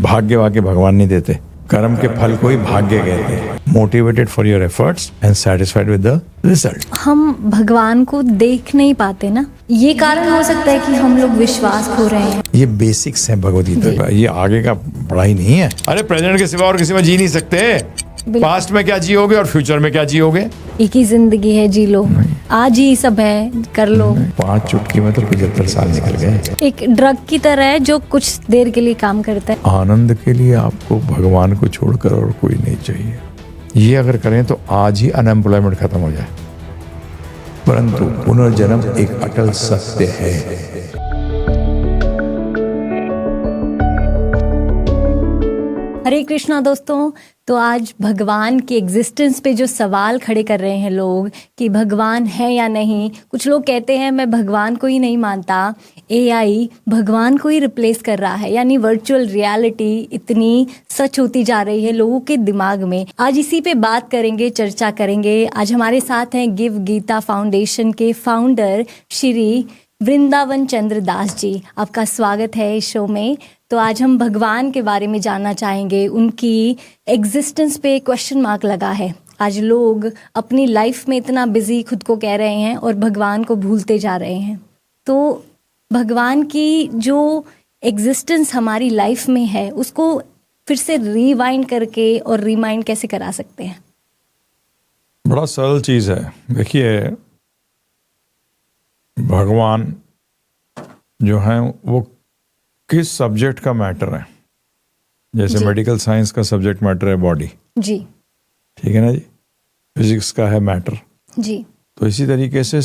भाग्य वाग्य भगवान नहीं देते, कर्म के फल को ही भाग्य कहते हैं। Motivated for your efforts and satisfied with the result. हम भगवान को देख नहीं पाते ना, ये कारण हो सकता है कि हम लोग विश्वास खो रहे हैं। ये बेसिक्स है भगवद गीता का, ये आगे का पढ़ाई नहीं है। अरे प्रेजेंट के सिवा और किसी में जी नहीं सकते। पास्ट में क्या जियोगे और फ्यूचर में क्या जियोगे? एक ही जिंदगी है, जी लो, आज ही सब है, कर लो। 5 चुटकी में तो 75 साल निकल गए। एक ड्रग की तरह है जो कुछ देर के लिए काम करता है। आनंद के लिए आपको भगवान को छोड़कर और कोई नहीं चाहिए। ये अगर करें तो आज ही अनएम्प्लॉयमेंट खत्म हो जाए, परंतु पुनर्जन्म एक अटल सत्य है। हरे कृष्णा दोस्तों, तो आज भगवान के एग्जिस्टेंस पे जो सवाल खड़े कर रहे हैं लोग कि भगवान है या नहीं। कुछ लोग कहते हैं मैं भगवान को ही नहीं मानता, एआई भगवान को ही रिप्लेस कर रहा है, यानी वर्चुअल रियलिटी इतनी सच होती जा रही है लोगों के दिमाग में। आज इसी पे बात करेंगे, चर्चा करेंगे। आज हमारे साथ हैं गिव गीता फाउंडेशन के फाउंडर श्री वृंदावन चंद्र दास जी। आपका स्वागत है इस शो में। तो आज हम भगवान के बारे में जानना चाहेंगे। उनकी एग्जिस्टेंस पे क्वेश्चन मार्क लगा है। आज लोग अपनी लाइफ में इतना बिजी खुद को कह रहे हैं और भगवान को भूलते जा रहे हैं। तो भगवान की जो एग्जिस्टेंस हमारी लाइफ में है उसको फिर से रिवाइंड करके और रिमाइंड कैसे करा सकते हैं? बड़ा सरल चीज है। देखिए, भगवान जो है वो किस सब्जेक्ट का मैटर है। जैसे मेडिकल साइंस का सब्जेक्ट मैटर है बॉडी, जी, ठीक है ना जी। फिजिक्स का है मैटर, जी। तो इसी तरीके से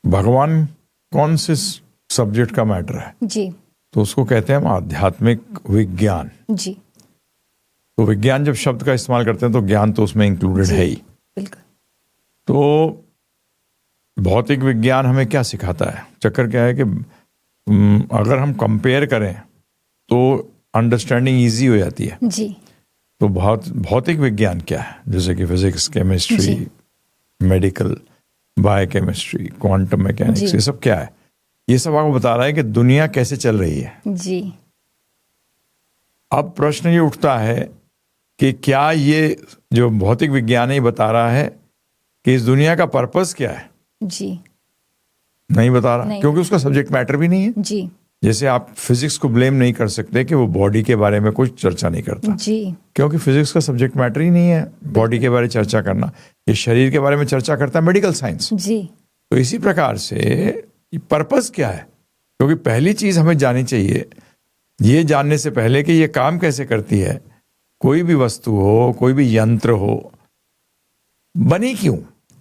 भगवान कौन से सब्जेक्ट का मैटर है, जी। तो उसको कहते हैं हम आध्यात्मिक विज्ञान, जी। तो विज्ञान जब शब्द का इस्तेमाल करते हैं तो ज्ञान तो उसमें इंक्लूडेड है ही, बिल्कुल। तो भौतिक विज्ञान हमें क्या सिखाता है? चक्कर क्या है कि अगर हम कंपेयर करें तो अंडरस्टैंडिंग इजी हो जाती है, जी। तो भौतिक विज्ञान क्या है? जैसे कि physics, chemistry, medical, biochemistry, quantum mechanics, ये सब क्या है? ये सब आपको बता रहा है कि दुनिया कैसे चल रही है, जी। अब प्रश्न ये उठता है कि क्या ये जो भौतिक विज्ञान है बता रहा है कि इस दुनिया का पर्पस क्या है? जी, नहीं बता रहा, क्योंकि उसका सब्जेक्ट मैटर भी नहीं है, जी। जैसे आप फिजिक्स को ब्लेम नहीं कर सकते कि वो बॉडी के बारे में कुछ चर्चा नहीं करता, जी, क्योंकि फिजिक्स का सब्जेक्ट मैटर ही नहीं है बॉडी के बारे में चर्चा करना। ये शरीर के बारे में चर्चा करता है मेडिकल साइंस, जी। तो इसी प्रकार से पर्पस क्या है? क्योंकि पहली चीज हमें जाननी चाहिए, ये जानने से पहले कि ये काम कैसे करती है, कोई भी वस्तु हो, कोई भी यंत्र हो, बनी क्यों,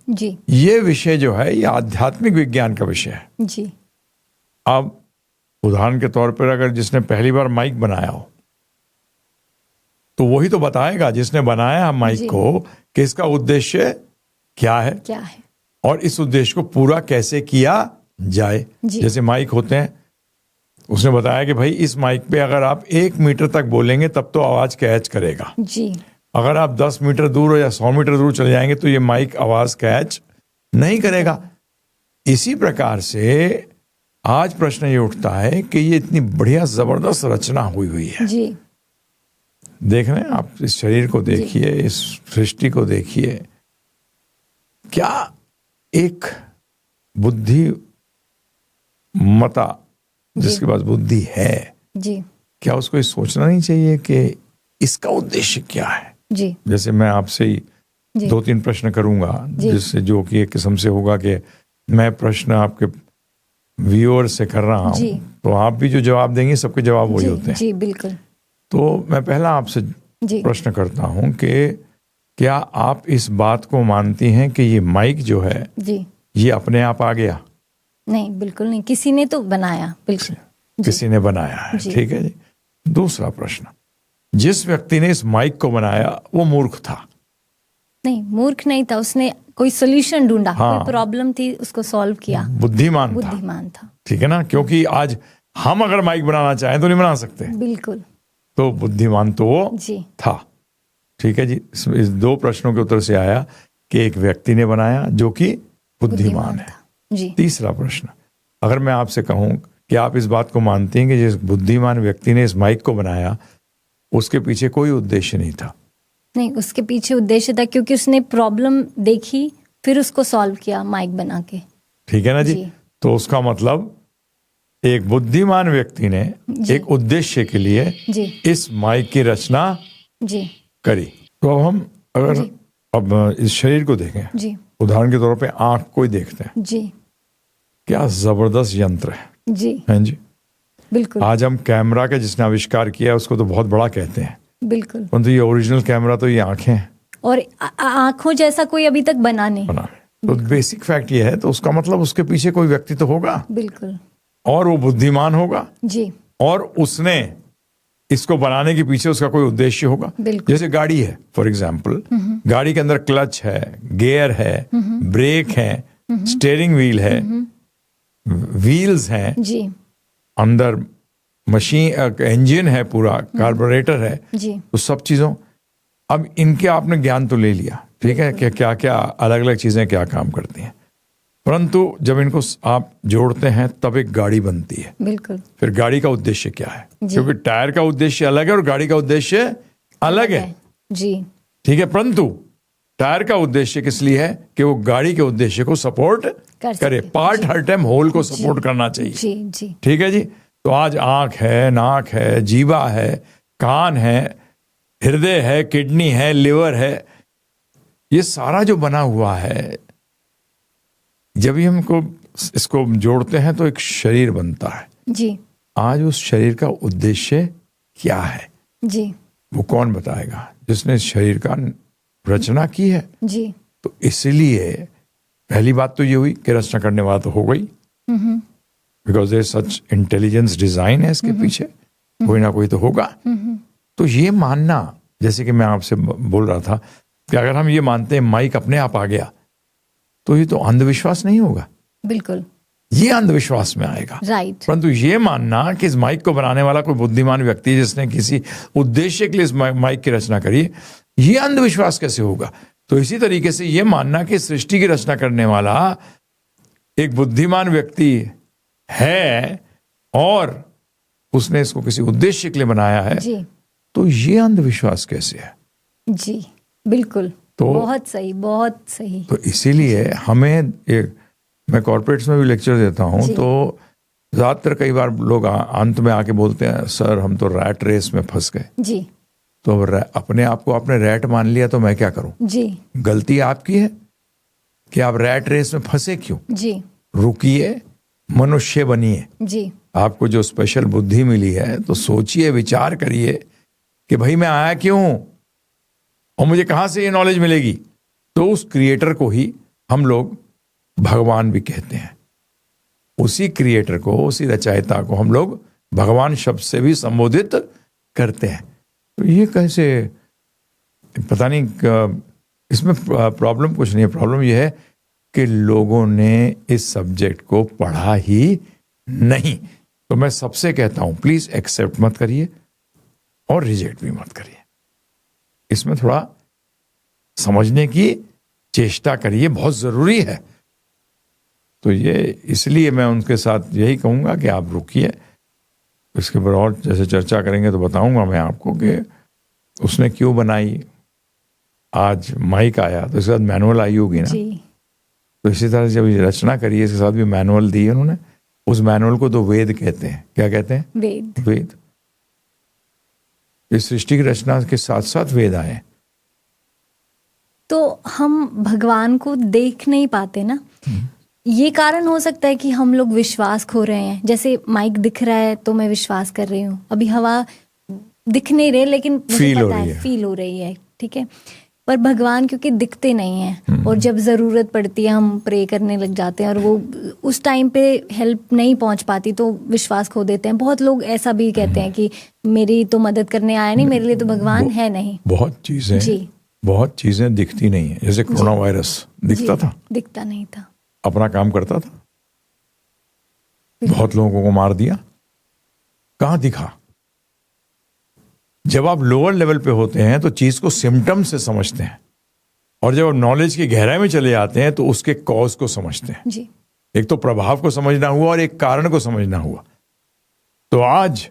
जी। ये विषय जो है ये आध्यात्मिक विज्ञान का विषय है, जी। अब उदाहरण के तौर पर अगर जिसने पहली बार माइक बनाया हो तो वही तो बताएगा, जिसने बनाया माइक को, कि इसका उद्देश्य क्या है और इस उद्देश्य को पूरा कैसे किया जाए। जैसे माइक होते हैं, उसने बताया कि भाई इस माइक पे अगर आप 1 मीटर तक बोलेंगे तब तो आवाज कैच करेगा, जी। अगर आप 10 मीटर दूर या 100 मीटर दूर चले जाएंगे तो ये माइक आवाज कैच नहीं करेगा। इसी प्रकार से आज प्रश्न ये उठता है कि ये इतनी बढ़िया जबरदस्त रचना हुई है, जी। देख रहे हैं आप, इस शरीर को देखिए, इस सृष्टि को देखिए, क्या एक बुद्धिमता जिसके पास बुद्धि है, जी, क्या उसको ये सोचना नहीं चाहिए कि इसका उद्देश्य क्या है, जी। जैसे मैं आपसे ही 2-3 प्रश्न करूंगा, जिससे जो कि एक किस्म से होगा कि मैं प्रश्न आपके व्यूअर से कर रहा हूं, तो आप भी जो जवाब देंगे सबके जवाब वही होते हैं, जी, बिल्कुल। तो मैं पहला आपसे प्रश्न करता हूं कि क्या आप इस बात को मानती हैं कि ये माइक जो है, जी, ये अपने आप आ गया? नहीं, बिल्कुल नहीं, किसी ने तो बनाया, बिल्कुल, किसी ने बनाया है, ठीक है जी। दूसरा प्रश्न, जिस व्यक्ति ने इस माइक को बनाया वो मूर्ख था? नहीं, मूर्ख नहीं था, उसने कोई सोल्यूशन ढूंढा, हाँ, कोई प्रॉब्लम थी, उसको सॉल्व किया, बुद्धिमान था, ठीक है ना। क्योंकि आज हम अगर माइक बनाना चाहें तो नहीं बना सकते, बिल्कुल, तो बुद्धिमान तो वो था, ठीक है जी। इस 2 प्रश्नों के उत्तर से आया कि एक व्यक्ति ने बनाया जो कि बुद्धिमान है, जी। तीसरा प्रश्न, अगर मैं आपसे कहूं क्या आप इस बात को मानते हैं कि जिस बुद्धिमान व्यक्ति ने इस माइक को बनाया उसके पीछे कोई उद्देश्य नहीं था? नहीं, उसके पीछे उद्देश्य था क्योंकि उसने प्रॉब्लम देखी, फिर उसको सॉल्व किया माइक बना के। ठीक है ना जी? तो उसका मतलब एक बुद्धिमान व्यक्ति ने एक उद्देश्य के लिए इस माइक की रचना करी। तो अब हम अगर अब इस शरीर को देखें, उदाहरण के तौर पे आंख को ही देखते हैं जी, क्या जबरदस्त यंत्र है जी, हैं जी? बिल्कुल। आज हम कैमरा का जिसने आविष्कार किया उसको तो बहुत बड़ा कहते हैं, बिल्कुल। परंतु ये ओरिजिनल कैमरा तो ये आंखें हैं, और आंखों जैसा कोई अभी तक बना नहीं। तो बेसिक फैक्ट ये है, तो उसका मतलब उसके पीछे कोई व्यक्ति तो होगा, बिल्कुल, और वो बुद्धिमान होगा जी, और उसने इसको बनाने के पीछे उसका कोई उद्देश्य होगा। जैसे गाड़ी है, फॉर एग्जाम्पल, गाड़ी के अंदर क्लच है, गियर है, ब्रेक है, स्टीयरिंग व्हील है, व्हील्स हैं जी, अंदर मशीन इंजन है, पूरा कार्बोरेटर है जी। तो सब चीजों, अब इनके आपने ज्ञान तो ले लिया, ठीक है, कि क्या क्या अलग अलग चीजें क्या काम करती हैं, परंतु जब इनको आप जोड़ते हैं तब एक गाड़ी बनती है। बिल्कुल। फिर गाड़ी का उद्देश्य क्या है? क्योंकि टायर का उद्देश्य अलग है और गाड़ी का उद्देश्य अलग है जी, ठीक है, परंतु टायर का उद्देश्य किस लिए है कि वो गाड़ी के उद्देश्य को सपोर्ट करे। पार्ट हर टाइम होल को सपोर्ट करना चाहिए। जी, जी। ठीक है जी? तो आज आंख है, नाक है, जीवा है, कान है, हृदय है, किडनी है, लिवर है, ये सारा जो बना हुआ है, जब भी हमको इसको जोड़ते हैं तो एक शरीर बनता है जी। आज उस शरीर का उद्देश्य क्या है जी, वो कौन बताएगा? जिसने शरीर का रचना की है जी। तो इसलिए पहली बात तो ये हुई कि रचना करने वाला तो हो गई, because there such intelligence design है इसके पीछे, कोई ना कोई तो होगा। तो ये मानना, जैसे कि मैं आपसे बोल रहा था कि अगर हम ये मानते हैं माइक अपने आप आ गया तो ये तो अंधविश्वास नहीं होगा, बिल्कुल, ये अंधविश्वास में आएगा, राइट। परंतु ये मानना कि इस माइक को बनाने वाला कोई बुद्धिमान व्यक्ति जिसने किसी उद्देश्य के लिए इस माइक की रचना करी, ये अंधविश्वास कैसे होगा? तो इसी तरीके से ये मानना कि सृष्टि की रचना करने वाला एक बुद्धिमान व्यक्ति है और उसने इसको किसी उद्देश्य के लिए बनाया है जी, तो ये अंधविश्वास कैसे है? जी, बिल्कुल। तो बहुत सही, बहुत सही। तो इसीलिए हमें मैं कॉर्पोरेट्स में भी लेक्चर देता हूं तो ज्यादातर कई बार लोग अंत में आके बोलते हैं सर हम तो रैट रेस में फंस गए जी। तो अपने आप को आपने रैट मान लिया तो मैं क्या करूं? जी, गलती आपकी है कि आप रैट रेस में फंसे क्यों? जी, रुकिए, मनुष्य बनिए। जी, आपको जो स्पेशल बुद्धि मिली है तो सोचिए, विचार करिए कि भाई मैं आया क्यों और मुझे कहां से ये नॉलेज मिलेगी। तो उस क्रिएटर को ही हम लोग भगवान भी कहते हैं, उसी क्रिएटर को, उसी रचयिता को हम लोग भगवान शब्द से भी संबोधित करते हैं। तो ये कैसे, पता नहीं, इसमें प्रॉब्लम कुछ नहीं है, प्रॉब्लम यह है कि लोगों ने इस सब्जेक्ट को पढ़ा ही नहीं। तो मैं सबसे कहता हूं प्लीज एक्सेप्ट मत करिए और रिजेक्ट भी मत करिए, इसमें थोड़ा समझने की चेष्टा करिए, बहुत जरूरी है। तो ये इसलिए मैं उनके साथ यही कहूंगा कि आप रुकिए, इसके ऊपर और जैसे चर्चा करेंगे तो बताऊंगा मैं आपको कि उसने क्यों बनाई। आज माइक आया तो इसके साथ मैनुअल आई होगी ना, तो इसी तरह से जब रचना करी है इसके साथ भी मैनुअल दी है उन्होंने। उस मैनुअल को तो वेद कहते हैं। क्या कहते हैं? वेद। वेद। इस सृष्टि की रचना के साथ साथ वेद आए। तो हम भगवान को देख नहीं पाते ना, ये कारण हो सकता है कि हम लोग विश्वास खो रहे हैं। जैसे माइक दिख रहा है तो मैं विश्वास कर रही हूँ, अभी हवा दिख नहीं रही लेकिन मुझे पता है फील हो रही है, ठीक है। पर भगवान क्योंकि दिखते नहीं हैं और जब ज़रूरत पड़ती है हम प्रे करने लग जाते हैं और वो उस टाइम पे हेल्प नहीं पहुंच पाती तो विश्वास खो देते हैं। बहुत लोग ऐसा भी कहते हैं कि मेरी तो मदद करने आया नहीं, मेरे लिए तो भगवान है नहीं। बहुत चीजें दिखती नहीं है। जैसे कोरोना वायरस दिखता था? दिखता नहीं था, अपना काम करता था, बहुत लोगों को मार दिया, कहां दिखा? जब आप लोअर लेवल पे होते हैं तो चीज को सिम्टम से समझते हैं और जब आप नॉलेज की गहराई में चले जाते हैं तो उसके कॉज को समझते हैं जी। एक तो प्रभाव को समझना हुआ और एक कारण को समझना हुआ। तो आज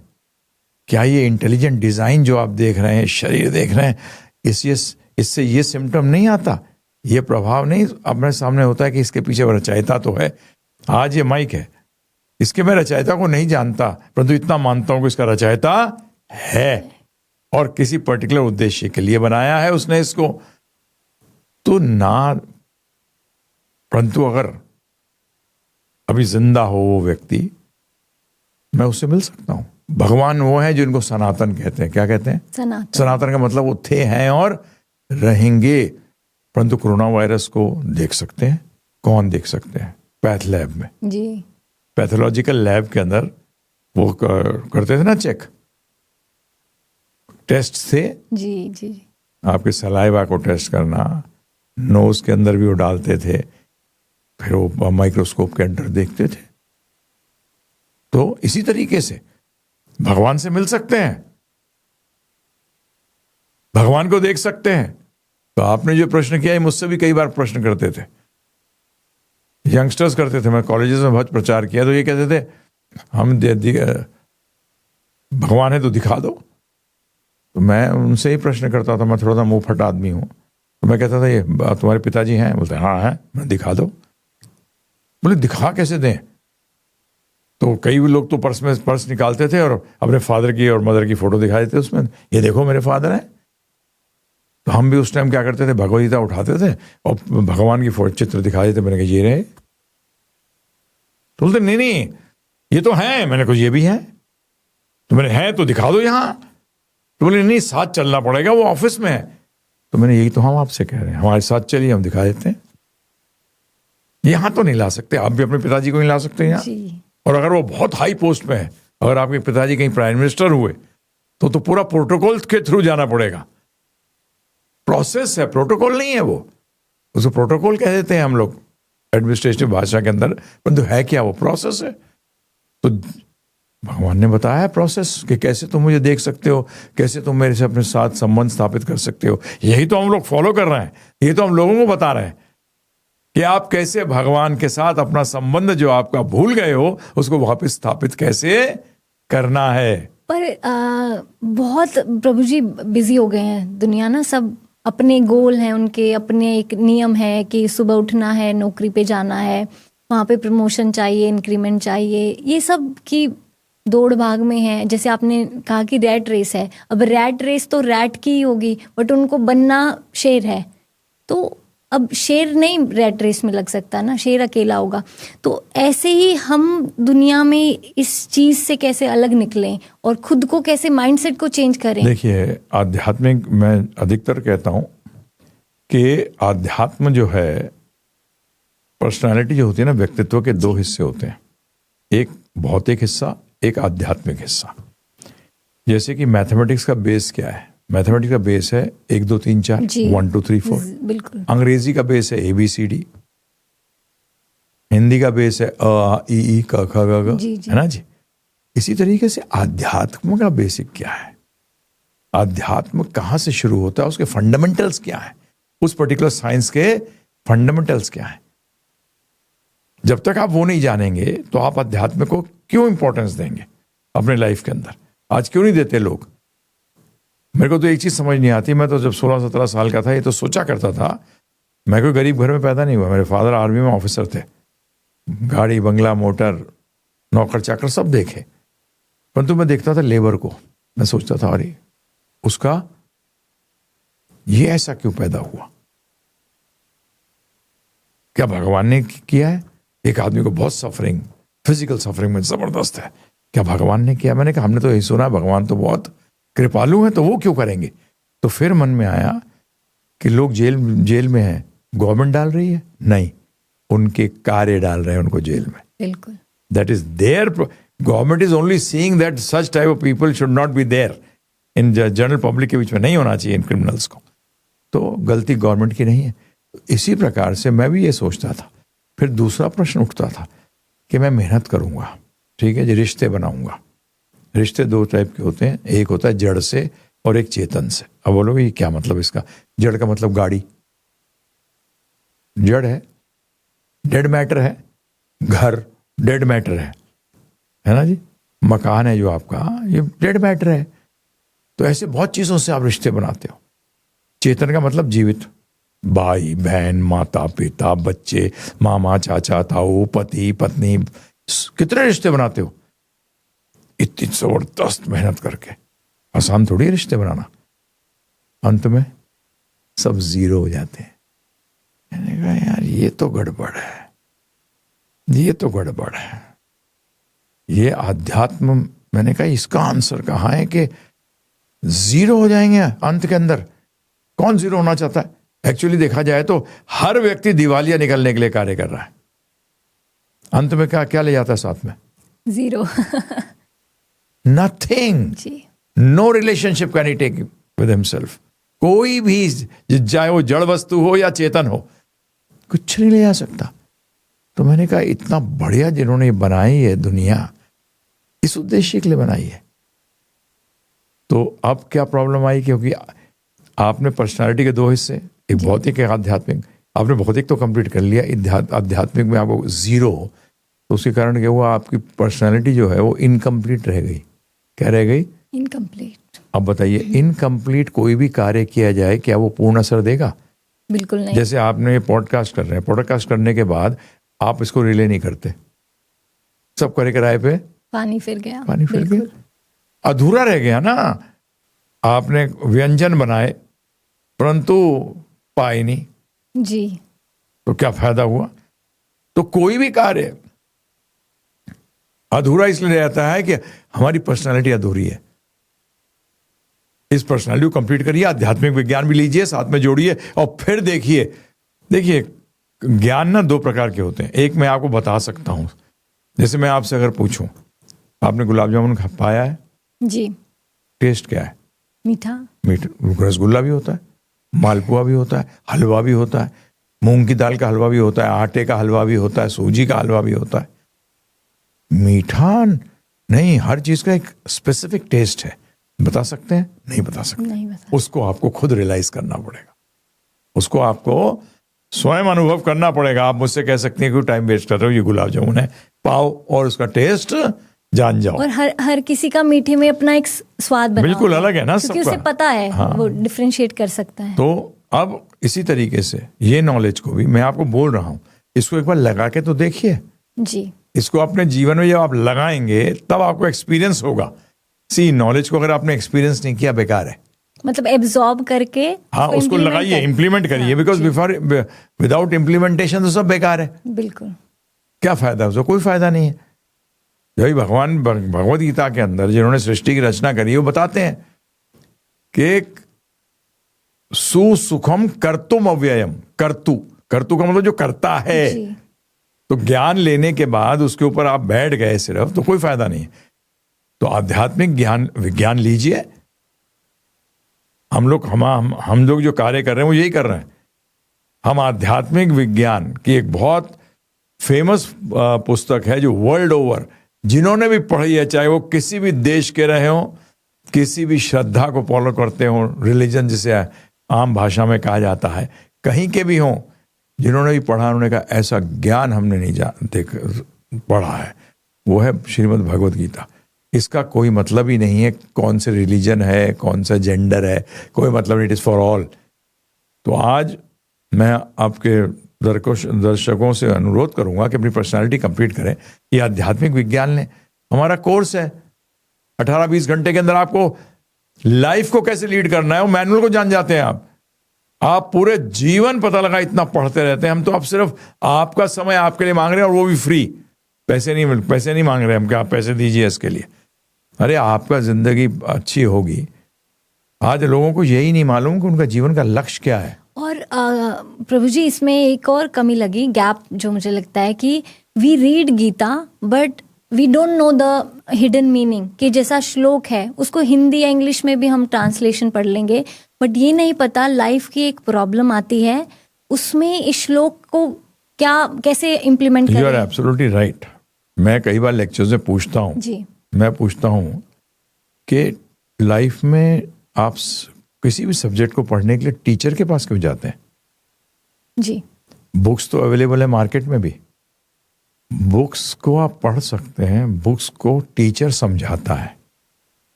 क्या ये इंटेलिजेंट डिजाइन जो आप देख रहे हैं, शरीर देख रहे हैं, इससे ये सिम्टम नहीं आता, ये प्रभाव नहीं अपने सामने होता है कि इसके पीछे रचयिता तो है। आज ये माइक है, इसके मैं रचयिता को नहीं जानता, परंतु इतना मानता हूं कि इसका रचयिता है और किसी पर्टिकुलर उद्देश्य के लिए बनाया है उसने इसको। तो ना, परंतु अगर अभी जिंदा हो वो व्यक्ति, मैं उससे मिल सकता हूं। भगवान वो है जिनको सनातन कहते हैं। क्या कहते हैं? सनातन। सनातन का मतलब वो थे, हैं और रहेंगे। परंतु कोरोना वायरस को देख सकते हैं। कौन देख सकते हैं? पैथ लैब में जी, पैथोलॉजिकल लैब के अंदर वो करते थे ना चेक, टेस्ट से। जी जी, आपके सलाइवा को टेस्ट करना, नोज के अंदर भी वो डालते थे, फिर वो माइक्रोस्कोप के अंदर देखते थे। तो इसी तरीके से भगवान से मिल सकते हैं, भगवान को देख सकते हैं। तो आपने जो प्रश्न किया है, मुझसे भी कई बार प्रश्न करते थे, यंगस्टर्स करते थे। मैं कॉलेजेस में बहुत प्रचार किया, तो ये कहते थे हम भगवान है तो दिखा दो। तो मैं उनसे ही प्रश्न करता था, मैं थोड़ा सा मुंह फट आदमी हूं, तो मैं कहता था ये तुम्हारे पिताजी हैं? बोलते हाँ है। मैं दिखा दो। बोले दिखा कैसे दें? तो कई लोग तो पर्स निकालते थे और अपने फादर की और मदर की फोटो दिखा देते उसमें, ये देखो मेरे फादर हैं। तो हम भी उस टाइम क्या करते थे, भगवद गीता उठाते थे और भगवान की फोटो चित्र दिखा देते। मैंने कहा ये रहे। तो बोलते नहीं ये तो है। मैंने कहा ये भी है। तो मैंने है तो दिखा दो यहां। तो बोले नहीं साथ चलना पड़ेगा, वो ऑफिस में है। तो मैंने यही तो हम आपसे कह रहे हैं, हमारे साथ चलिए, हम दिखा देते हैं। यहां तो नहीं ला सकते, आप भी अपने पिताजी को नहीं ला सकते यहाँ। और अगर वो बहुत हाई पोस्ट में है, अगर आपके पिताजी कहीं प्राइम मिनिस्टर हुए, तो पूरा प्रोटोकॉल के थ्रू जाना पड़ेगा। प्रोसेस है, प्रोटोकॉल नहीं है वो। उसको प्रोटोकॉल कह देते हैं हम लोग एडमिनिस्ट्रेटिव भाषा के अंदर, परंतु है क्या? वो प्रोसेस है। तो भगवान ने बताया प्रोसेस कि कैसे तुम मुझे देख सकते हो, कैसे तुम मेरे से अपने साथ संबंध स्थापित कर सकते हो। यही तो हम लोग फॉलो कर रहे हैं, यही तो हम लोगों को बता रहे हैं कि आप कैसे भगवान के साथ अपना संबंध जो आपका भूल गए हो, उसको वापस स्थापित कैसे करना है। पर बहुत प्रभु जी बिजी हो गए हैं दुनिया ना, सब अपने गोल हैं उनके, अपने एक नियम है कि सुबह उठना है, नौकरी पे जाना है, वहाँ पे प्रमोशन चाहिए, इंक्रीमेंट चाहिए, ये सब की दौड़ भाग में है। जैसे आपने कहा कि रैट रेस है, अब रैट रेस तो रैट की ही होगी, बट उनको बनना शेर है। तो अब शेर नहीं रैट रेस में लग सकता ना, शेर अकेला होगा। तो ऐसे ही हम दुनिया में इस चीज से कैसे अलग निकलें और खुद को कैसे माइंडसेट को चेंज करें? देखिए, आध्यात्मिक, मैं अधिकतर कहता हूं कि आध्यात्म जो है, पर्सनालिटी जो होती है ना, व्यक्तित्व के दो हिस्से होते हैं, एक भौतिक हिस्सा, एक आध्यात्मिक हिस्सा। जैसे कि मैथमेटिक्स का बेस क्या है? मैथमेटिक्स का बेस है 1 2 3 4, 1 2 3 4। बिल्कुल। अंग्रेजी का बेस है ABCD, हिंदी का बेस है अ आ इ ई क ख ग घ, है ना जी। इसी तरीके से आध्यात्म का बेसिक क्या है? आध्यात्म कहां से शुरू होता है, उसके फंडामेंटल्स क्या है, उस पर्टिकुलर साइंस के फंडामेंटल्स क्या है। जब तक आप वो नहीं जानेंगे तो आप अध्यात्म को क्यों इंपॉर्टेंस देंगे अपने लाइफ के अंदर? आज क्यों नहीं देते लोग? मेरे को तो एक चीज समझ नहीं आती। मैं तो जब 16-17 साल का था, ये तो सोचा करता था, मैं कोई गरीब घर में पैदा नहीं हुआ। मेरे फादर आर्मी में ऑफिसर थे, गाड़ी बंगला मोटर नौकर चाकर सब देखे, परंतु मैं देखता था लेबर को, मैं सोचता था अरे उसका ये ऐसा क्यों पैदा हुआ? क्या भगवान ने किया है? एक आदमी को बहुत सफरिंग, फिजिकल सफरिंग में जबरदस्त है, क्या भगवान ने किया? मैंने कहा हमने तो यही सुना, भगवान तो बहुत कृपालु हैं, तो वो क्यों करेंगे? तो फिर मन में आया कि लोग जेल में हैं, गवर्नमेंट डाल रही है? नहीं, उनके कार्य डाल रहे हैं उनको जेल में। बिल्कुल। That is there, government is only seeing that such type of people should not be there in general public के बीच में, नहीं होना चाहिए इन क्रिमिनल्स को। तो गलती गवर्नमेंट की नहीं है। इसी प्रकार से मैं भी ये सोचता था। फिर दूसरा प्रश्न उठता था कि मैं मेहनत करूंगा, ठीक है जी, रिश्ते बनाऊंगा। रिश्ते दो टाइप के होते हैं, एक होता है जड़ से और एक चेतन से। अब बोलोगे ये क्या मतलब इसका? जड़ का मतलब गाड़ी, जड़ है, डेड मैटर है, घर डेड मैटर है ना जी। मकान है जो आपका, ये डेड मैटर है। तो ऐसे बहुत चीजों से आप रिश्ते बनाते हो। चेतन का मतलब जीवित, भाई बहन, माता पिता, बच्चे, मामा चाचा ताऊ, पति पत्नी, कितने रिश्ते बनाते हो इतनी जबरदस्त मेहनत करके। आसान थोड़ी है रिश्ते बनाना। अंत में सब जीरो हो जाते हैं। मैंने कहा यार ये तो गड़बड़ है, ये तो गड़बड़ है। ये आध्यात्म, मैंने कहा इसका आंसर कहाँ है कि जीरो हो जाएंगे अंत के अंदर। कौन जीरो होना चाहता है? एक्चुअली देखा जाए तो हर व्यक्ति दिवालिया निकलने के लिए कार्य कर रहा है। अंत में क्या क्या ले जाता है साथ में? Zero. Nothing. No relationship can he take with himself. कोई भी, चाहे वो जड़ वस्तु हो या चेतन हो, कुछ नहीं ले जा सकता। तो मैंने कहा इतना बढ़िया जिन्होंने ये बनाई है दुनिया, इस उद्देश्य के लिए बनाई है। तो अब क्या प्रॉब्लम आई? क्योंकि आपने पर्सनालिटी के दो हिस्से, एक भौतिक एक आध्यात्मिक। आपने भौतिक तो कंप्लीट कर लिया, आध्यात्मिक में आपको जीरो, तो उसके कारण क्या हुआ? आपकी पर्सनालिटी जो है वो इनकम्प्लीट रह गई। क्या रह गई? इनकम्प्लीट। अब बताइए, इनकम्प्लीट कोई भी कार्य किया जाए, क्या वो पूर्ण असर देगा? बिल्कुल नहीं। जैसे आपने पॉडकास्ट कर रहे हैं, पॉडकास्ट करने के बाद आप इसको रिले नहीं करते, सब करे कराए पे पानी फिर गया, पानी फिर गया, अधूरा रह गया ना। आपने व्यंजन बनाए परंतु पाए नहीं जी, तो क्या फायदा हुआ? तो कोई भी कार्य अधूरा इसलिए रहता है कि हमारी पर्सनालिटी अधूरी है। इस पर्सनालिटी को कंप्लीट करिए, आध्यात्मिक विज्ञान भी लीजिए, साथ में जोड़िए और फिर देखिए। ज्ञान ना दो प्रकार के होते हैं। एक मैं आपको बता सकता हूं, जैसे मैं आपसे अगर पूछूं, आपने गुलाब जामुन पाया है जी, टेस्ट क्या है? मीठा। मीठा। रसगुल्ला भी होता है, मालपुआ भी होता है, हलवा भी होता है, मूंग की दाल का हलवा भी होता है, आटे का हलवा भी होता है, सूजी का हलवा भी होता है। मीठा नहीं, हर चीज का एक स्पेसिफिक टेस्ट है। बता सकते हैं? नहीं बता सकते। नहीं बता। उसको आपको खुद रियलाइज करना पड़ेगा, उसको आपको स्वयं अनुभव करना पड़ेगा। आप मुझसे कह सकते हैं कि टाइम वेस्ट कर रहे हो, ये गुलाब जामुन है, पाओ और उसका टेस्ट जान जाओ। और हर किसी का मीठे में अपना एक स्वाद बिल्कुल अलग है ना, क्योंकि उसे पता है। हाँ। वो डिफरेंशिएट कर सकता है। तो अब इसी तरीके से ये नॉलेज को भी मैं आपको बोल रहा हूं, इसको एक बार लगा के तो देखिए जी। इसको अपने जीवन में जब आप लगाएंगे तब आपको एक्सपीरियंस होगा। सी, नॉलेज को अगर आपने एक्सपीरियंस नहीं किया, बेकार है। मतलब एब्जॉर्ब करके हाँ उसको लगाइए, इम्प्लीमेंट करिए, बिकॉज बिफोर विदाउट इम्प्लीमेंटेशन तो सब बेकार है। बिल्कुल। क्या फायदा है उसका? कोई फायदा नहीं है। जब भगवान भगवद गीता के अंदर जिन्होंने सृष्टि की रचना करी, वो बताते हैं कि सुसुखम कर्तुम अव्ययम। कर्तु का मतलब जो करता है। तो ज्ञान लेने के बाद उसके ऊपर आप बैठ गए सिर्फ, तो कोई फायदा नहीं है। तो आध्यात्मिक ज्ञान विज्ञान लीजिए। हम लोग जो कार्य कर रहे हैं वो यही कर रहे हैं। हम आध्यात्मिक विज्ञान की एक बहुत फेमस पुस्तक है जो वर्ल्ड ओवर जिन्होंने भी पढ़ी है, चाहे वो किसी भी देश के रहे हो, किसी भी श्रद्धा को फॉलो करते हो, रिलीजन जिसे आम भाषा में कहा जाता है, कहीं के भी हों, जिन्होंने भी पढ़ा उन्होंने कहा ऐसा ज्ञान हमने नहीं पढ़ा है, वो है श्रीमद् भगवद गीता। इसका कोई मतलब ही नहीं है कौन से रिलीजन है, कौन सा जेंडर है, कोई मतलब नहीं, इट इज फॉर ऑल। तो आज मैं आपके दर्शकों से अनुरोध करूंगा कि अपनी पर्सनालिटी कंप्लीट करें। ये आध्यात्मिक विज्ञान ने हमारा कोर्स है, 18-20 घंटे के अंदर आपको लाइफ को कैसे लीड करना है वो मैनुअल को जान जाते हैं आप पूरे जीवन पता लगा इतना पढ़ते रहते हैं। हम तो अब सिर्फ आपका समय आपके लिए मांग रहे हैं, और वो भी फ्री। पैसे नहीं मांग रहे हम कि आप पैसे दीजिए इसके लिए। अरे आपका जिंदगी अच्छी होगी। आज लोगों को यही नहीं मालूम कि उनका जीवन का लक्ष्य क्या है। और प्रभु जी, इसमें एक और कमी लगी, गैप जो मुझे लगता है कि we read Gita but we don't know the hidden meaning. कि जैसा श्लोक है उसको हिंदी या इंग्लिश में भी हम ट्रांसलेशन पढ़ लेंगे, बट ये नहीं पता लाइफ की एक प्रॉब्लम आती है उसमें इस श्लोक को कैसे इम्प्लीमेंट करें। You are absolutely right. मैं कई बार लेक्चर्स में पूछता हूँ जी, मैं पूछता हूँ कि लाइफ में आप किसी भी सब्जेक्ट को पढ़ने के लिए टीचर के पास क्यों जाते हैं जी? बुक्स तो अवेलेबल है मार्केट में भी, बुक्स को आप पढ़ सकते हैं, बुक्स को टीचर समझाता है,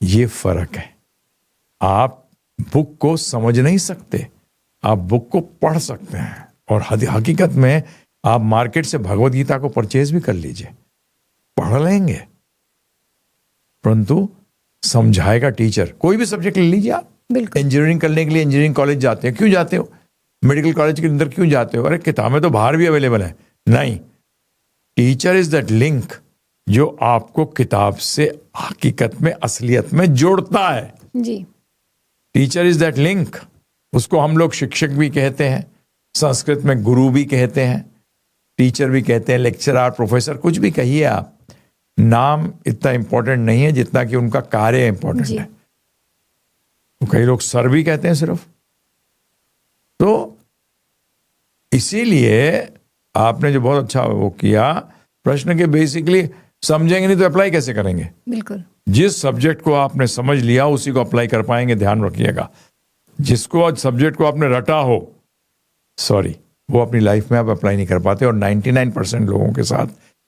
ये फर्क है। आप बुक को समझ नहीं सकते, आप बुक को पढ़ सकते हैं। और हकीकत में आप मार्केट से भगवत गीता को परचेज भी कर लीजिए, पढ़ लेंगे, परंतु समझाएगा टीचर। कोई भी सब्जेक्ट ले लीजिए आप, इंजीनियरिंग करने के लिए इंजीनियरिंग कॉलेज जाते हैं, क्यों जाते हो? मेडिकल कॉलेज के अंदर क्यों जाते हो? अरे किताबें तो बाहर भी अवेलेबल है। नहीं, टीचर इज दैट लिंक जो आपको किताब से हकीकत में, असलियत में जोड़ता है जी। Teacher is that link. उसको हम लोग शिक्षक भी कहते हैं, संस्कृत में गुरु भी कहते हैं, टीचर भी कहते हैं, लेक्चरर, प्रोफेसर, कुछ भी कहिए आप। नाम इतना इंपॉर्टेंट नहीं है जितना कि उनका कार्य इंपॉर्टेंट है। तो कई लोग सर भी कहते हैं सिर्फ। तो इसीलिए आपने जो बहुत अच्छा वो किया प्रश्न के, बेसिकली समझेंगे नहीं तो अप्लाई कैसे करेंगे? बिल्कुल। जिस सब्जेक्ट को आपने समझ लिया उसी को अप्लाई कर पाएंगे, ध्यान रखिएगा। जिसको आज सब्जेक्ट को आपने रटा हो, सॉरी, वो अपनी लाइफ में आप अप्लाई नहीं कर पाते। और 99% लोगों के साथ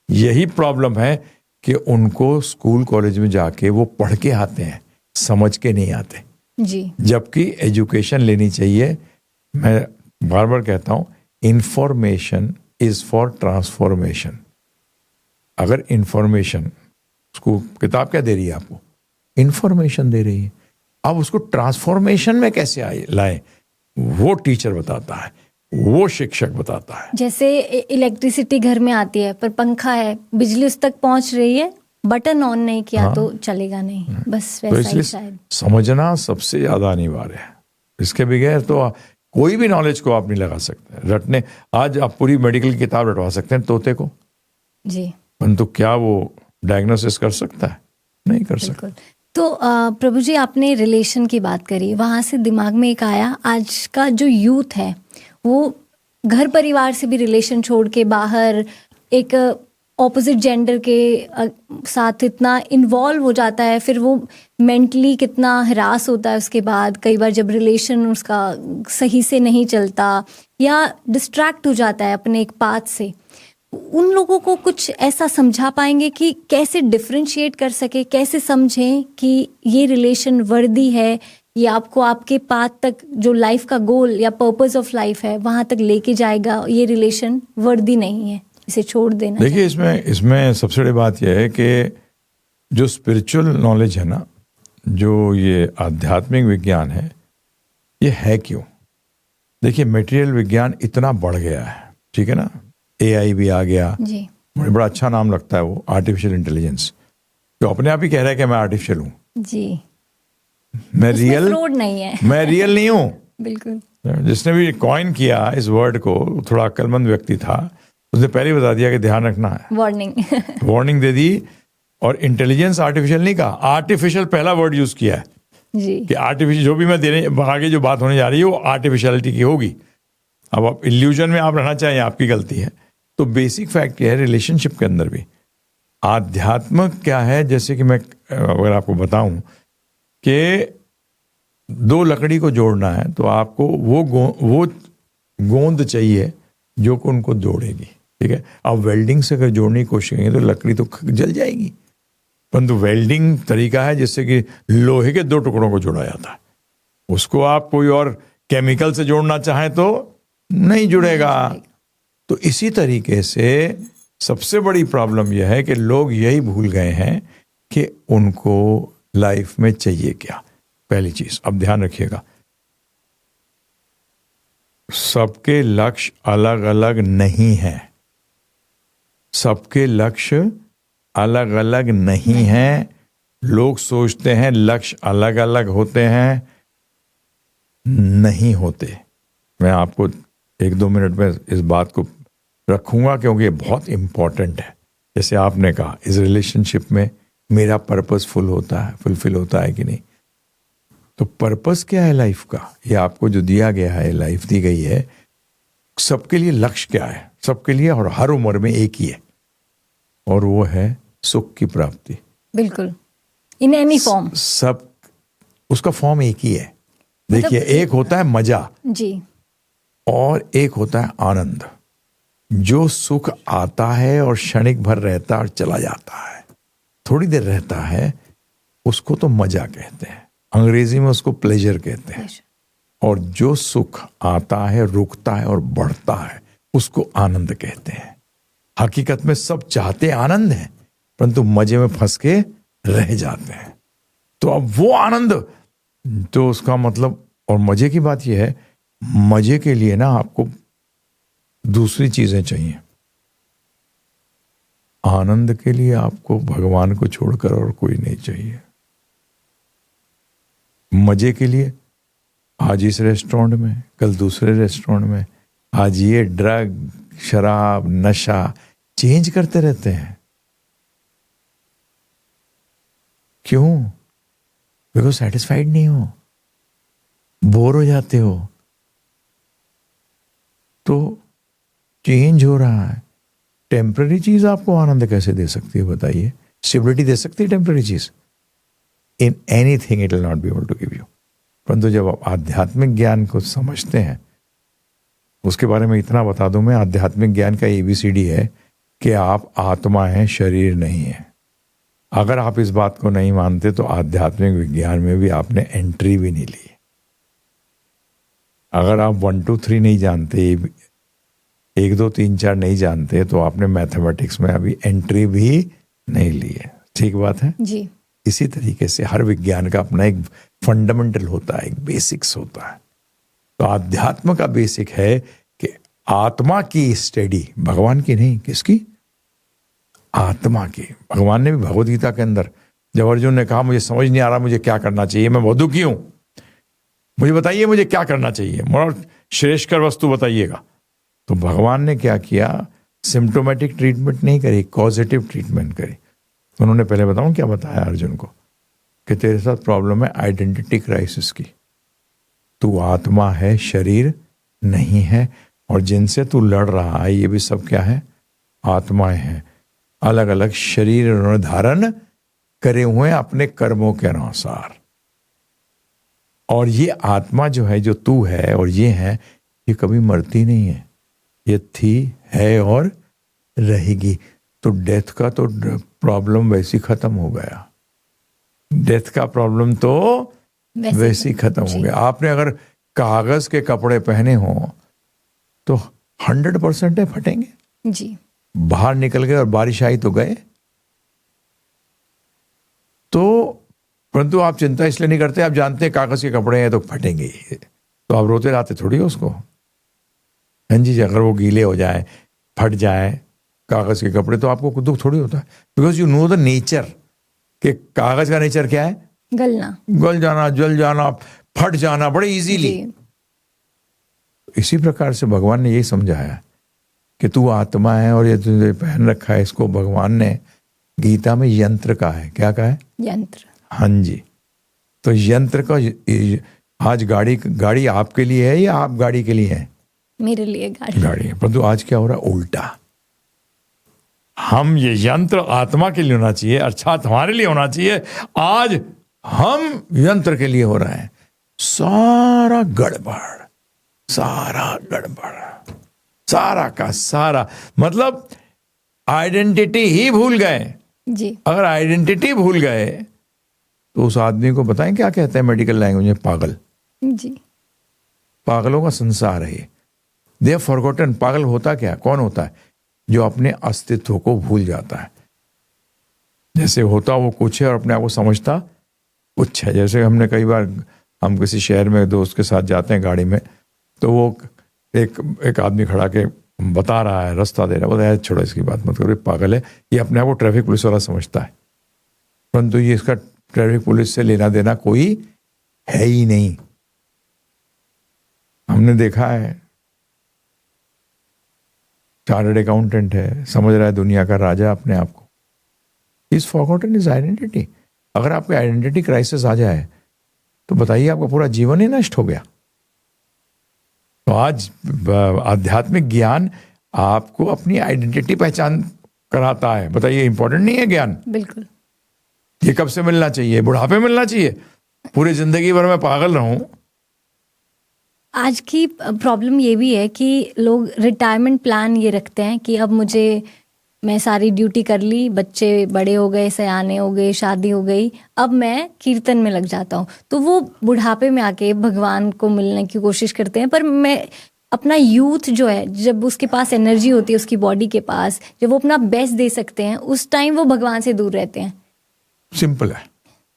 यही प्रॉब्लम है कि उनको स्कूल कॉलेज में जाके वो पढ़ के आते हैं, समझ के नहीं आते जी। जबकि एजुकेशन लेनी चाहिए। मैं बार बार कहता हूं, इंफॉर्मेशन इज फॉर ट्रांसफॉर्मेशन। अगर इंफॉर्मेशन, उसको किताब क्या दे रही है आपको? इंफॉर्मेशन दे रही है। अब उसको ट्रांसफॉर्मेशन में कैसे लाएं, वो टीचर बताता है, वो शिक्षक बताता है। जैसे इलेक्ट्रिसिटी घर में आती है पर पंखा है, बिजली उस तक पहुंच रही है, बटन ऑन नहीं किया तो चलेगा नहीं, बस तो वैसा ही इसलिए शायद समझना सबसे ज्यादा अनिवार्य है। इसके बगैर तो कोई भी नॉलेज को आप नहीं लगा सकते रटने। आज आप पूरी मेडिकल की किताब रटवा सकते हैं तोते को जी, परंतु क्या वो डायग्नोसिस कर सकता है? नहीं कर सकता। तो प्रभु जी, आपने रिलेशन की बात करी, वहाँ से दिमाग में एक आया, आज का जो यूथ है वो घर परिवार से भी रिलेशन छोड़ के बाहर एक ऑपोजिट जेंडर के साथ इतना इन्वॉल्व हो जाता है, फिर वो मेंटली कितना हरास होता है उसके बाद। कई बार जब रिलेशन उसका सही से नहीं चलता या डिस्ट्रैक्ट हो जाता है अपने एक पाथ से, उन लोगों को कुछ ऐसा समझा पाएंगे कि कैसे डिफरेंशिएट कर सके, कैसे समझें कि ये रिलेशन वर्दी है, ये आपको आपके पाथ तक जो लाइफ का गोल या पर्पस ऑफ लाइफ है वहां तक लेके जाएगा, ये रिलेशन वर्दी नहीं है, इसे छोड़ देना। देखिए, इसमें सबसे बड़ी बात यह है कि जो स्पिरिचुअल नॉलेज है ना, जो ये आध्यात्मिक विज्ञान है, ये है क्यों? देखिए, मटेरियल विज्ञान इतना बढ़ गया है, ठीक है ना, AI भी आ गया जी, बड़ा अच्छा नाम लगता है वो, आर्टिफिशियल इंटेलिजेंस, जो अपने आप ही कह रहा है कि मैं आर्टिफिशियल हूँ जी, मैं रियल नहीं है मैं रियल नहीं हूँ। बिल्कुल। जिसने भी कॉइन किया इस वर्ड को, थोड़ा अक्लमंद व्यक्ति था, उसने पहले ही बता दिया कि ध्यान रखना है, वार्निंग दे दी। और इंटेलिजेंस आर्टिफिशियल नहीं कहा, आर्टिफिशियल पहला वर्ड यूज किया है जी, कि आर्टिफिशियल जो भी मैं देने आगे जो बात होने जा रही है वो आर्टिफिशियलिटी की होगी। अब आप इल्यूजन में आप रहना चाहें, आपकी गलती है। तो बेसिक फैक्ट क्या है रिलेशनशिप के अंदर भी, आध्यात्म क्या है, जैसे कि मैं अगर आपको बताऊं कि दो लकड़ी को जोड़ना है तो आपको वो गोंद चाहिए जो को उनको जोड़ेगी, ठीक है। अब वेल्डिंग से अगर जोड़ने की कोशिश करेंगे तो लकड़ी तो जल जाएगी, परंतु वेल्डिंग तरीका है जिससे कि लोहे के दो टुकड़ों को जोड़ा जाता है। उसको आप कोई और केमिकल से जोड़ना चाहें तो नहीं जुड़ेगा। तो इसी तरीके से सबसे बड़ी प्रॉब्लम यह है कि लोग यही भूल गए हैं कि उनको लाइफ में चाहिए क्या। पहली चीज, अब ध्यान रखिएगा, सबके लक्ष्य अलग अलग नहीं है, सबके लक्ष्य अलग अलग नहीं है। लोग सोचते हैं लक्ष्य अलग अलग होते हैं, नहीं होते। मैं आपको 1-2 मिनट में इस बात को रखूंगा क्योंकि ये बहुत इंपॉर्टेंट है। जैसे आपने कहा, इस रिलेशनशिप में मेरा पर्पस फुलफिल होता है कि नहीं। तो पर्पस क्या है लाइफ का, ये आपको जो दिया गया है, लाइफ दी गई है, सबके लिए लक्ष्य क्या है, सबके लिए और हर उम्र में एक ही है, और वो है सुख की प्राप्ति। बिल्कुल, इन एनी फॉर्म। सब उसका फॉर्म एक ही है। देखिए, एक होता है मजा जी, और एक होता है आनंद। जो सुख आता है और क्षणिक भर रहता और चला जाता है, थोड़ी देर रहता है, उसको तो मजा कहते हैं, अंग्रेजी में उसको प्लेजर कहते हैं। और जो सुख आता है, रुकता है और बढ़ता है, उसको आनंद कहते हैं। हकीकत में सब चाहते आनंद है, परंतु मजे में फंस के रह जाते हैं। तो अब वो आनंद, तो उसका मतलब, और मजे की बात यह है, मजे के लिए ना आपको दूसरी चीजें चाहिए। आनंद के लिए आपको भगवान को छोड़कर और कोई नहीं चाहिए। मजे के लिए आज इस रेस्टोरेंट में, कल दूसरे रेस्टोरेंट में, आज ये ड्रग, शराब, नशा चेंज करते रहते हैं। क्यों? बिकॉज सेटिस्फाइड नहीं हो, बोर हो जाते हो, तो चेंज हो रहा है। टेम्पररी चीज आपको आनंद कैसे दे सकती है बताइए? स्टेबिलिटी दे सकती है टेम्पररी चीज? In anything it will not be able to give you. परंतु जब आप आध्यात्मिक ज्ञान को समझते हैं, उसके बारे में इतना बता दूं मैं, आध्यात्मिक ज्ञान का ABCD है कि आप आत्मा हैं, शरीर नहीं है। अगर आप इस बात को नहीं मानते तो आध्यात्मिक विज्ञान में भी आपने एंट्री भी नहीं ली। अगर आप 1 2 3 नहीं जानते, 1 2 3 4 नहीं जानते, तो आपने मैथमेटिक्स में अभी एंट्री भी नहीं ली है। ठीक बात है जी। इसी तरीके से हर विज्ञान का अपना एक फंडामेंटल होता है, एक बेसिक्स होता है। तो अध्यात्म का बेसिक है कि आत्मा की स्टडी, भगवान की नहीं, किसकी? आत्मा की। भगवान ने भी भगवद गीता के अंदर, जब अर्जुन ने कहा मुझे समझ नहीं आ रहा मुझे क्या करना चाहिए, मैं बहुत दुखी हूं, मुझे बताइए मुझे क्या करना चाहिए, मोर श्रेष्ठकर वस्तु बताइएगा। तो भगवान ने क्या किया? सिम्टोमेटिक ट्रीटमेंट नहीं करी, कॉजेटिव ट्रीटमेंट करी। उन्होंने पहले बताऊं क्या बताया अर्जुन को? कि तेरे साथ प्रॉब्लम है आइडेंटिटी क्राइसिस की। तू आत्मा है, शरीर नहीं है, और जिनसे तू लड़ रहा है ये भी सब क्या है? आत्माएं हैं। अलग अलग शरीर उन्होंने धारण करे हुए अपने कर्मों के अनुसार। और ये आत्मा जो है, जो तू है और ये है, ये कभी मरती नहीं है। ये थी, है और रहेगी। तो डेथ का तो प्रॉब्लम वैसे खत्म हो गया। डेथ का प्रॉब्लम तो वैसे ही खत्म हो गया। आपने अगर कागज के कपड़े पहने हो तो 100% है फटेंगे जी। बाहर निकल गए और बारिश आई तो गए। तो परंतु आप चिंता इसलिए नहीं करते, आप जानते हैं कागज के कपड़े हैं तो फटेंगे ही, तो आप रोते रहते थोड़ी हो उसको। हाँ जी, अगर वो गीले हो जाए, फट जाए कागज के कपड़े, तो आपको दुख थोड़ी होता है। Because you know the nature, कि कागज का नेचर क्या है? गलना, गल जाना, जल जाना, फट जाना बड़े इजीली। इसी प्रकार से भगवान ने यही समझाया कि तू आत्मा है और ये तुझे पहन रखा है। इसको भगवान ने गीता में यंत्र कहा है। क्या कहा है? यंत्र। हाँ जी। तो यंत्र का आज गाड़ी आपके लिए है या आप गाड़ी के लिए है? मेरे लिए गाड़ी है। परंतु आज क्या हो रहा है? उल्टा। हम ये यंत्र आत्मा के लिए होना चाहिए, अर्थात हमारे लिए होना चाहिए। आज हम यंत्र के लिए हो रहे हैं। सारा गड़बड़, सारा का सारा, मतलब आइडेंटिटी ही भूल गए जी। अगर आइडेंटिटी भूल गए तो उस आदमी को बताएं क्या कहते हैं मेडिकल लैंग्वेज में? पागल जी। पागलों का संसार है ये। They have forgotten. पागल होता क्या? कौन होता है? जो अपने अस्तित्व को भूल जाता है। जैसे होता वो कुछ है और अपने आप को समझता कुछ है। जैसे हमने कई बार, हम किसी शहर में दोस्त के साथ जाते हैं गाड़ी में, तो वो एक आदमी खड़ा के बता रहा है, रास्ता दे रहा है, बोलता है छोड़ो इसकी बात मत करो, पागल है। ये अपने आप को ट्रैफिक पुलिस वाला समझता है, परंतु ये इसका ट्रैफिक पुलिस से लेना देना कोई है ही नहीं। हमने देखा है, चार्टर्ड अकाउंटेंट है, समझ रहा है दुनिया का राजा अपने आप को। Is forgotten is identity. अगर आपको आइडेंटिटी क्राइसिस आ जाए तो बताइए आपका पूरा जीवन ही नष्ट हो गया। तो आज आध्यात्मिक ज्ञान आपको अपनी आइडेंटिटी पहचान कराता है। बताइए, इंपॉर्टेंट नहीं है ज्ञान? बिल्कुल। ये कब से मिलना चाहिए? बुढ़ापे मिलना चाहिए? पूरी जिंदगी भर मैं पागल रहूं? आज की प्रॉब्लम ये भी है कि लोग रिटायरमेंट प्लान ये रखते हैं कि अब मैं सारी ड्यूटी कर ली, बच्चे बड़े हो गए, सयाने हो गए, शादी हो गई, अब मैं कीर्तन में लग जाता हूँ। तो वो बुढ़ापे में आके भगवान को मिलने की कोशिश करते हैं। पर मैं अपना यूथ जो है, जब उसके पास एनर्जी होती है, उसकी बॉडी के पास, जब वो अपना बेस्ट दे सकते हैं, उस टाइम वो भगवान से दूर रहते हैं। सिंपल है।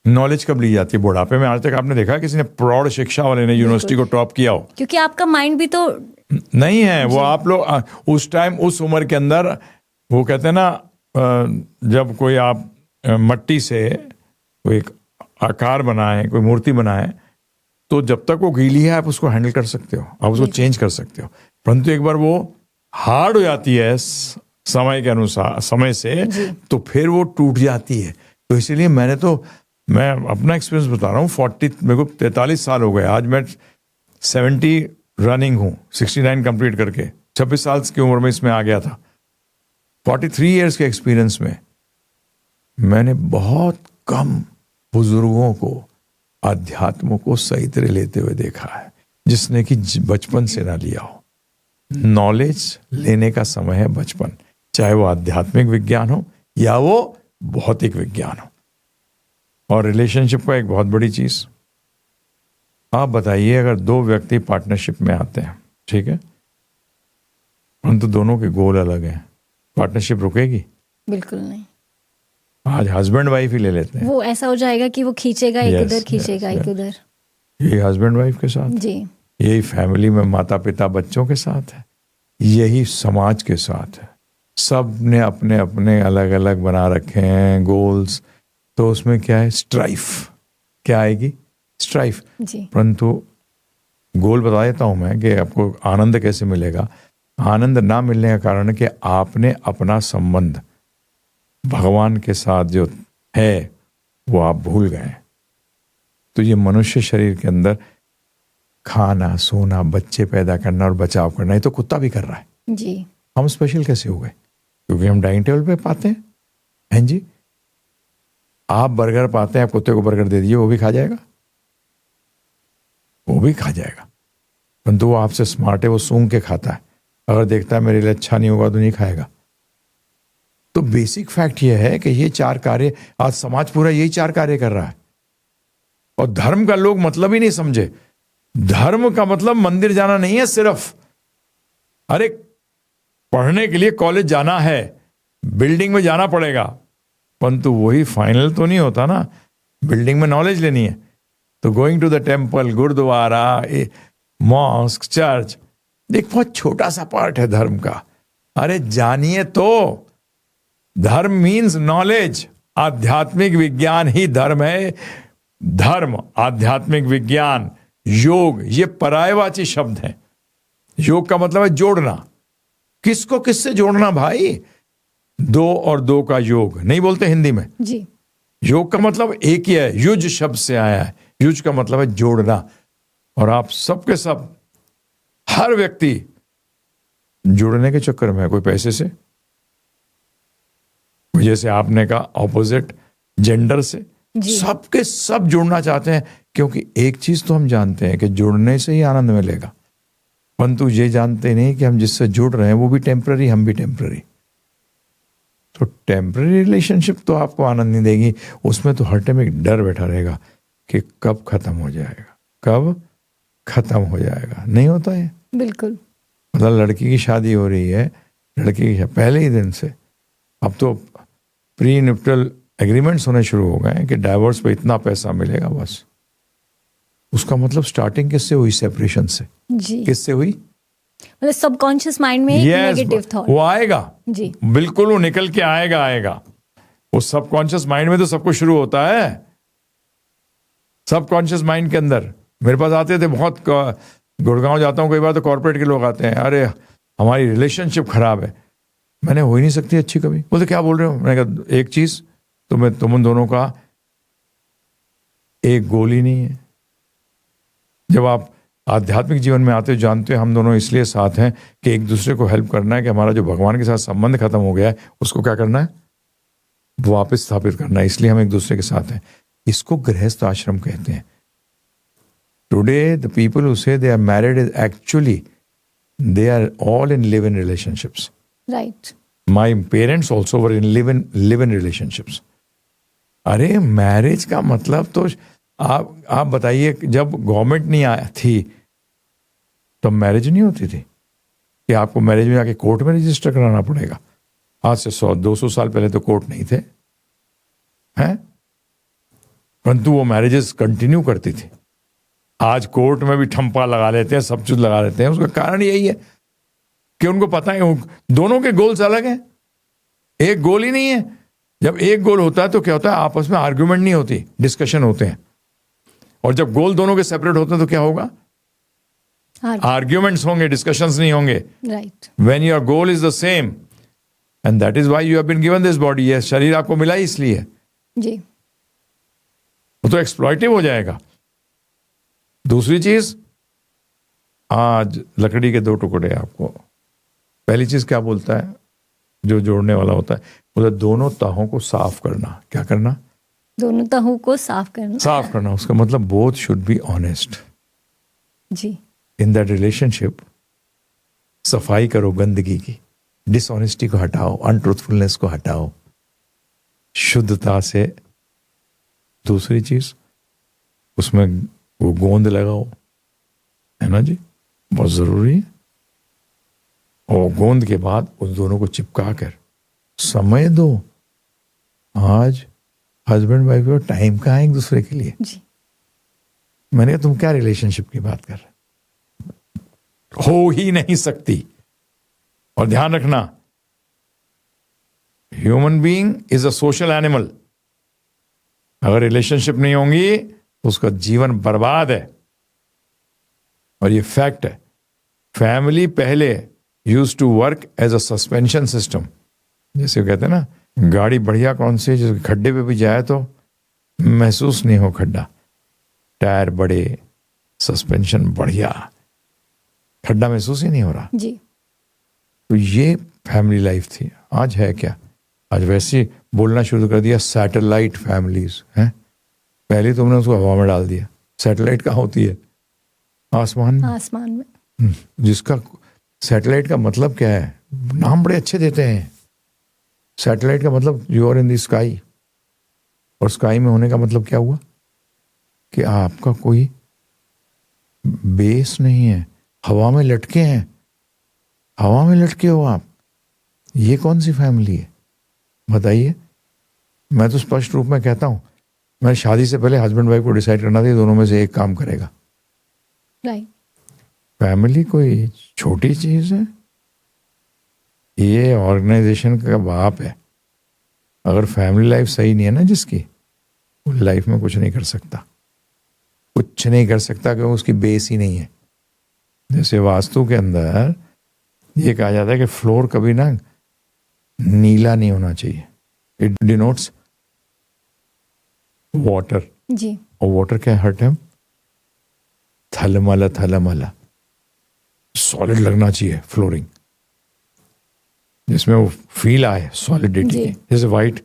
नॉलेज कब ली जाती है? बुढ़ापे में। आज तक आपने देखा किसी ने प्रौढ़ शिक्षा वाले ने यूनिवर्सिटी को टॉप किया हो? क्योंकि आपका माइंड भी तो नहीं है। वो आप लोग उस टाइम, उस उम्र के अंदर, वो कहते हैं ना, जब कोई आप मट्टी से कोई आकार बनाए, कोई मूर्ति बनाए, तो जब तक वो गीली है आप उसको हैंडल कर सकते हो, आप उसको चेंज कर सकते हो। परंतु एक बार वो हार्ड हो जाती है समय के अनुसार, समय से, तो फिर वो टूट जाती है। तो इसीलिए मैं अपना एक्सपीरियंस बता रहा हूँ। मेरे को 43 साल हो गए, आज मैं 70 रनिंग हूँ, 69 कंप्लीट करके 26 साल की उम्र में इसमें आ गया था। 43 इयर्स के एक्सपीरियंस में मैंने बहुत कम बुजुर्गों को, अध्यात्म को सही तरह लेते हुए देखा है, जिसने कि बचपन से ना लिया हो। नॉलेज लेने का समय है बचपन, चाहे वो आध्यात्मिक विज्ञान हो या वो भौतिक विज्ञान हो। और रिलेशनशिप का एक बहुत बड़ी चीज, आप बताइए, अगर दो व्यक्ति पार्टनरशिप में आते हैं, ठीक है, परंतु दोनों के गोल अलग हैं, पार्टनरशिप रुकेगी? बिल्कुल नहीं। आज हस्बैंड वाइफ ही ले लेते हैं, वो ऐसा हो जाएगा कि वो खींचेगा एक उधर, खींचेगा एक उधर। यही हस्बैंड वाइफ के साथ जी, यही फैमिली में माता पिता बच्चों के साथ है, यही समाज के साथ है। सब ने अपने अपने अलग अलग बना रखे हैं गोल्स, तो उसमें क्या है? स्ट्राइफ। क्या आएगी? स्ट्राइफ। परंतु गोल बता देता हूं मैं कि आपको आनंद कैसे मिलेगा। आनंद ना मिलने का कारण है कि आपने अपना संबंध भगवान के साथ जो है वो आप भूल गए। तो ये मनुष्य शरीर के अंदर खाना, सोना, बच्चे पैदा करना और बचाव करना, ये तो कुत्ता भी कर रहा है जी। हम स्पेशल कैसे हो गए? क्योंकि हम डाइनिंग टेबल पे पाते हैं जी। आप बर्गर पाते हैं, आप कुत्ते को बर्गर दे दीजिए, वो भी खा जाएगा, वो भी खा जाएगा। परंतु वो आपसे स्मार्ट है, वो सूंघ के खाता है। अगर देखता है मेरे लिए अच्छा नहीं होगा तो नहीं खाएगा। तो बेसिक फैक्ट ये है कि ये चार कार्य, आज समाज पूरा यही चार कार्य कर रहा है। और धर्म का लोग मतलब ही नहीं समझे। धर्म का मतलब मंदिर जाना नहीं है सिर्फ। अरे पढ़ने के लिए कॉलेज जाना है, बिल्डिंग में जाना पड़ेगा, परंतु वही फाइनल तो नहीं होता ना। बिल्डिंग में नॉलेज लेनी है तो going to the temple, gurdwara, mosque, church, एक बहुत छोटा सा पार्ट है धर्म का। अरे जानिए तो, धर्म मीन्स नॉलेज। आध्यात्मिक विज्ञान ही धर्म है। धर्म, आध्यात्मिक विज्ञान, योग, ये पर्यायवाची शब्द हैं। योग का मतलब है जोड़ना। किसको किससे जोड़ना भाई? दो और दो का योग नहीं बोलते हिंदी में जी। योग का मतलब एक ही है, युज शब्द से आया है। युज का मतलब है जोड़ना। और आप सबके सब, हर व्यक्ति जुड़ने के चक्कर में है, कोई पैसे से, जैसे आपने कहा ऑपोजिट जेंडर से, सबके सब जुड़ना चाहते हैं। क्योंकि एक चीज तो हम जानते हैं कि जुड़ने से ही आनंद मिलेगा, परंतु ये जानते नहीं कि हम जिससे जुड़ रहे हैं वो भी टेम्पररी, हम भी टेम्पररी। तो टेम्पररी रिलेशनशिप तो आपको आनंद नहीं देगी, उसमें तो हर टाइम एक डर बैठा रहेगा कि कब खत्म हो जाएगा, कब खत्म हो जाएगा। नहीं होता है बिल्कुल। मतलब लड़की की शादी हो रही है, लड़की की पहले ही दिन से अब तो प्री न्यूट्रल एग्रीमेंट्स होने शुरू हो गए हैं कि डाइवोर्स पे इतना पैसा मिलेगा बस। उसका मतलब स्टार्टिंग किससे हुई? सेपरेशन से जी। किससे हुई? मतलब सबकॉन्शियस माइंड में नेगेटिव थॉट वो आएगा जी, बिल्कुल, वो निकल के आएगा। वो सबकॉन्शियस माइंड में तो सब कुछ शुरू होता है। सबकॉन्शियस माइंड के अंदर मेरे पास आते थे, बहुत गुड़गांव जाता हूँ कई बार, तो कॉर्पोरेट के लोग आते हैं, अरे हमारी रिलेशनशिप खराब है। मैंने हो ही नहीं सकती अच्छी कभी। बोलते क्या बोल रहे हो? मैंने कहा एक चीज तो मैं तुम उन दोनों का एक गोल ही नहीं है। जब आप आध्यात्मिक जीवन में आते हो, जानते हो हम दोनों इसलिए साथ हैं कि एक दूसरे को हेल्प करना है, कि हमारा जो भगवान के साथ संबंध खत्म हो गया है उसको क्या करना है? वापस स्थापित करना है। इसलिए हम एक दूसरे के साथ हैं। इसको गृहस्थ आश्रम कहते हैं। To today the people who say they are married is actually they are all in live-in relationships. Right. My parents also were in live-in relationships. अरे मैरिज का मतलब तो आप बताइए, जब गवर्नमेंट नहीं आई थी तो मैरिज नहीं होती थी कि आपको मैरिज में आके कोर्ट में रजिस्टर कराना पड़ेगा। आज से 100-200 साल पहले तो कोर्ट नहीं थे, हैं? परंतु वो मैरिजेस कंटिन्यू करती थी। आज कोर्ट में भी ठंपा लगा लेते हैं, सब चीज लगा लेते हैं। उसका कारण यही है कि उनको पता है दोनों के गोल्स अलग हैं, एक गोल ही नहीं है। जब एक गोल होता है तो क्या होता है, आपस में आर्ग्यूमेंट नहीं होती, डिस्कशन होते हैं। और जब गोल दोनों के सेपरेट होते हैं तो क्या होगा, आर्ग्यूमेंट्स होंगे, डिस्कशंस नहीं होंगे। Right. When your goal is the same and that is why you have been given this body. ये शरीर आपको मिला ही इसलिए जी। वो तो एक्सप्लॉइटिव हो जाएगा। दूसरी चीज, आज लकड़ी के 2 टुकड़े आपको, पहली चीज क्या बोलता है जो जोड़ने वाला होता है, बोलता दोनों तहों को साफ करना। क्या करना? दोनों तहों को साफ करना। साफ करना। उसका मतलब बोथ शुड बी ऑनेस्ट। जी। इन दैट रिलेशनशिप सफाई करो गंदगी की, डिसऑनेस्टी को हटाओ, अनट्रूथफुलनेस को हटाओ, शुद्धता से। दूसरी चीज, उसमें वो गोंद लगाओ, है ना जी, बहुत जरूरी है। और गोंद के बाद उन दोनों को चिपका कर समय दो। आज हस्बैंड वाइफ को टाइम कहाँ है एक दूसरे के लिए? जी। मैंने कहा तुम क्या रिलेशनशिप की बात कर रहे हो ही नहीं सकती। और ध्यान रखना, human being is a social animal. अगर रिलेशनशिप नहीं होंगी तो उसका जीवन बर्बाद है, और ये फैक्ट है। फैमिली पहले use to work as a suspension system. जैसे कहते हैं ना, गाड़ी बढ़िया कौन सी, जिसके खड्डे पे भी जाए तो महसूस नहीं हो खड्डा, टायर बड़े, सस्पेंशन बढ़िया, खड्डा महसूस ही नहीं हो रहा जी। तो ये फैमिली लाइफ थी। आज है क्या? आज वैसे ही बोलना शुरू कर दिया सैटेलाइट फैमिलीज हैं। पहले तुमने उसको हवा में डाल दिया। सैटेलाइट कहाँ होती है? आसमान में। आसमान में। जिसका सैटेलाइट का मतलब क्या है, नाम बड़े अच्छे देते हैं। सैटेलाइट का मतलब you are in the sky, और स्काई में होने का मतलब क्या हुआ कि आपका कोई बेस नहीं है, हवा में लटके हैं, हवा में लटके हो आप। ये कौन सी फैमिली है बताइए? मैं तो स्पष्ट रूप में कहता हूं, मैं शादी से पहले हस्बैंड वाइफ को डिसाइड करना था दोनों में से एक काम करेगा। राइट। फैमिली कोई छोटी चीज है, ये ऑर्गेनाइजेशन का बाप है। अगर फैमिली लाइफ सही नहीं है ना जिसकी, वो लाइफ में कुछ नहीं कर सकता, कुछ नहीं कर सकता, क्योंकि उसकी बेस ही नहीं है। जैसे वास्तु के अंदर ये कहा जाता है कि फ्लोर कभी ना नीला नहीं होना चाहिए, इट डिनोट्स वाटर। जी। और वाटर क्या है हर टाइम? थलमला थलमला, सॉलिड लगना चाहिए फ्लोरिंग, जिसमें वो फील आए सॉलिडिटी की। जैसे वाइट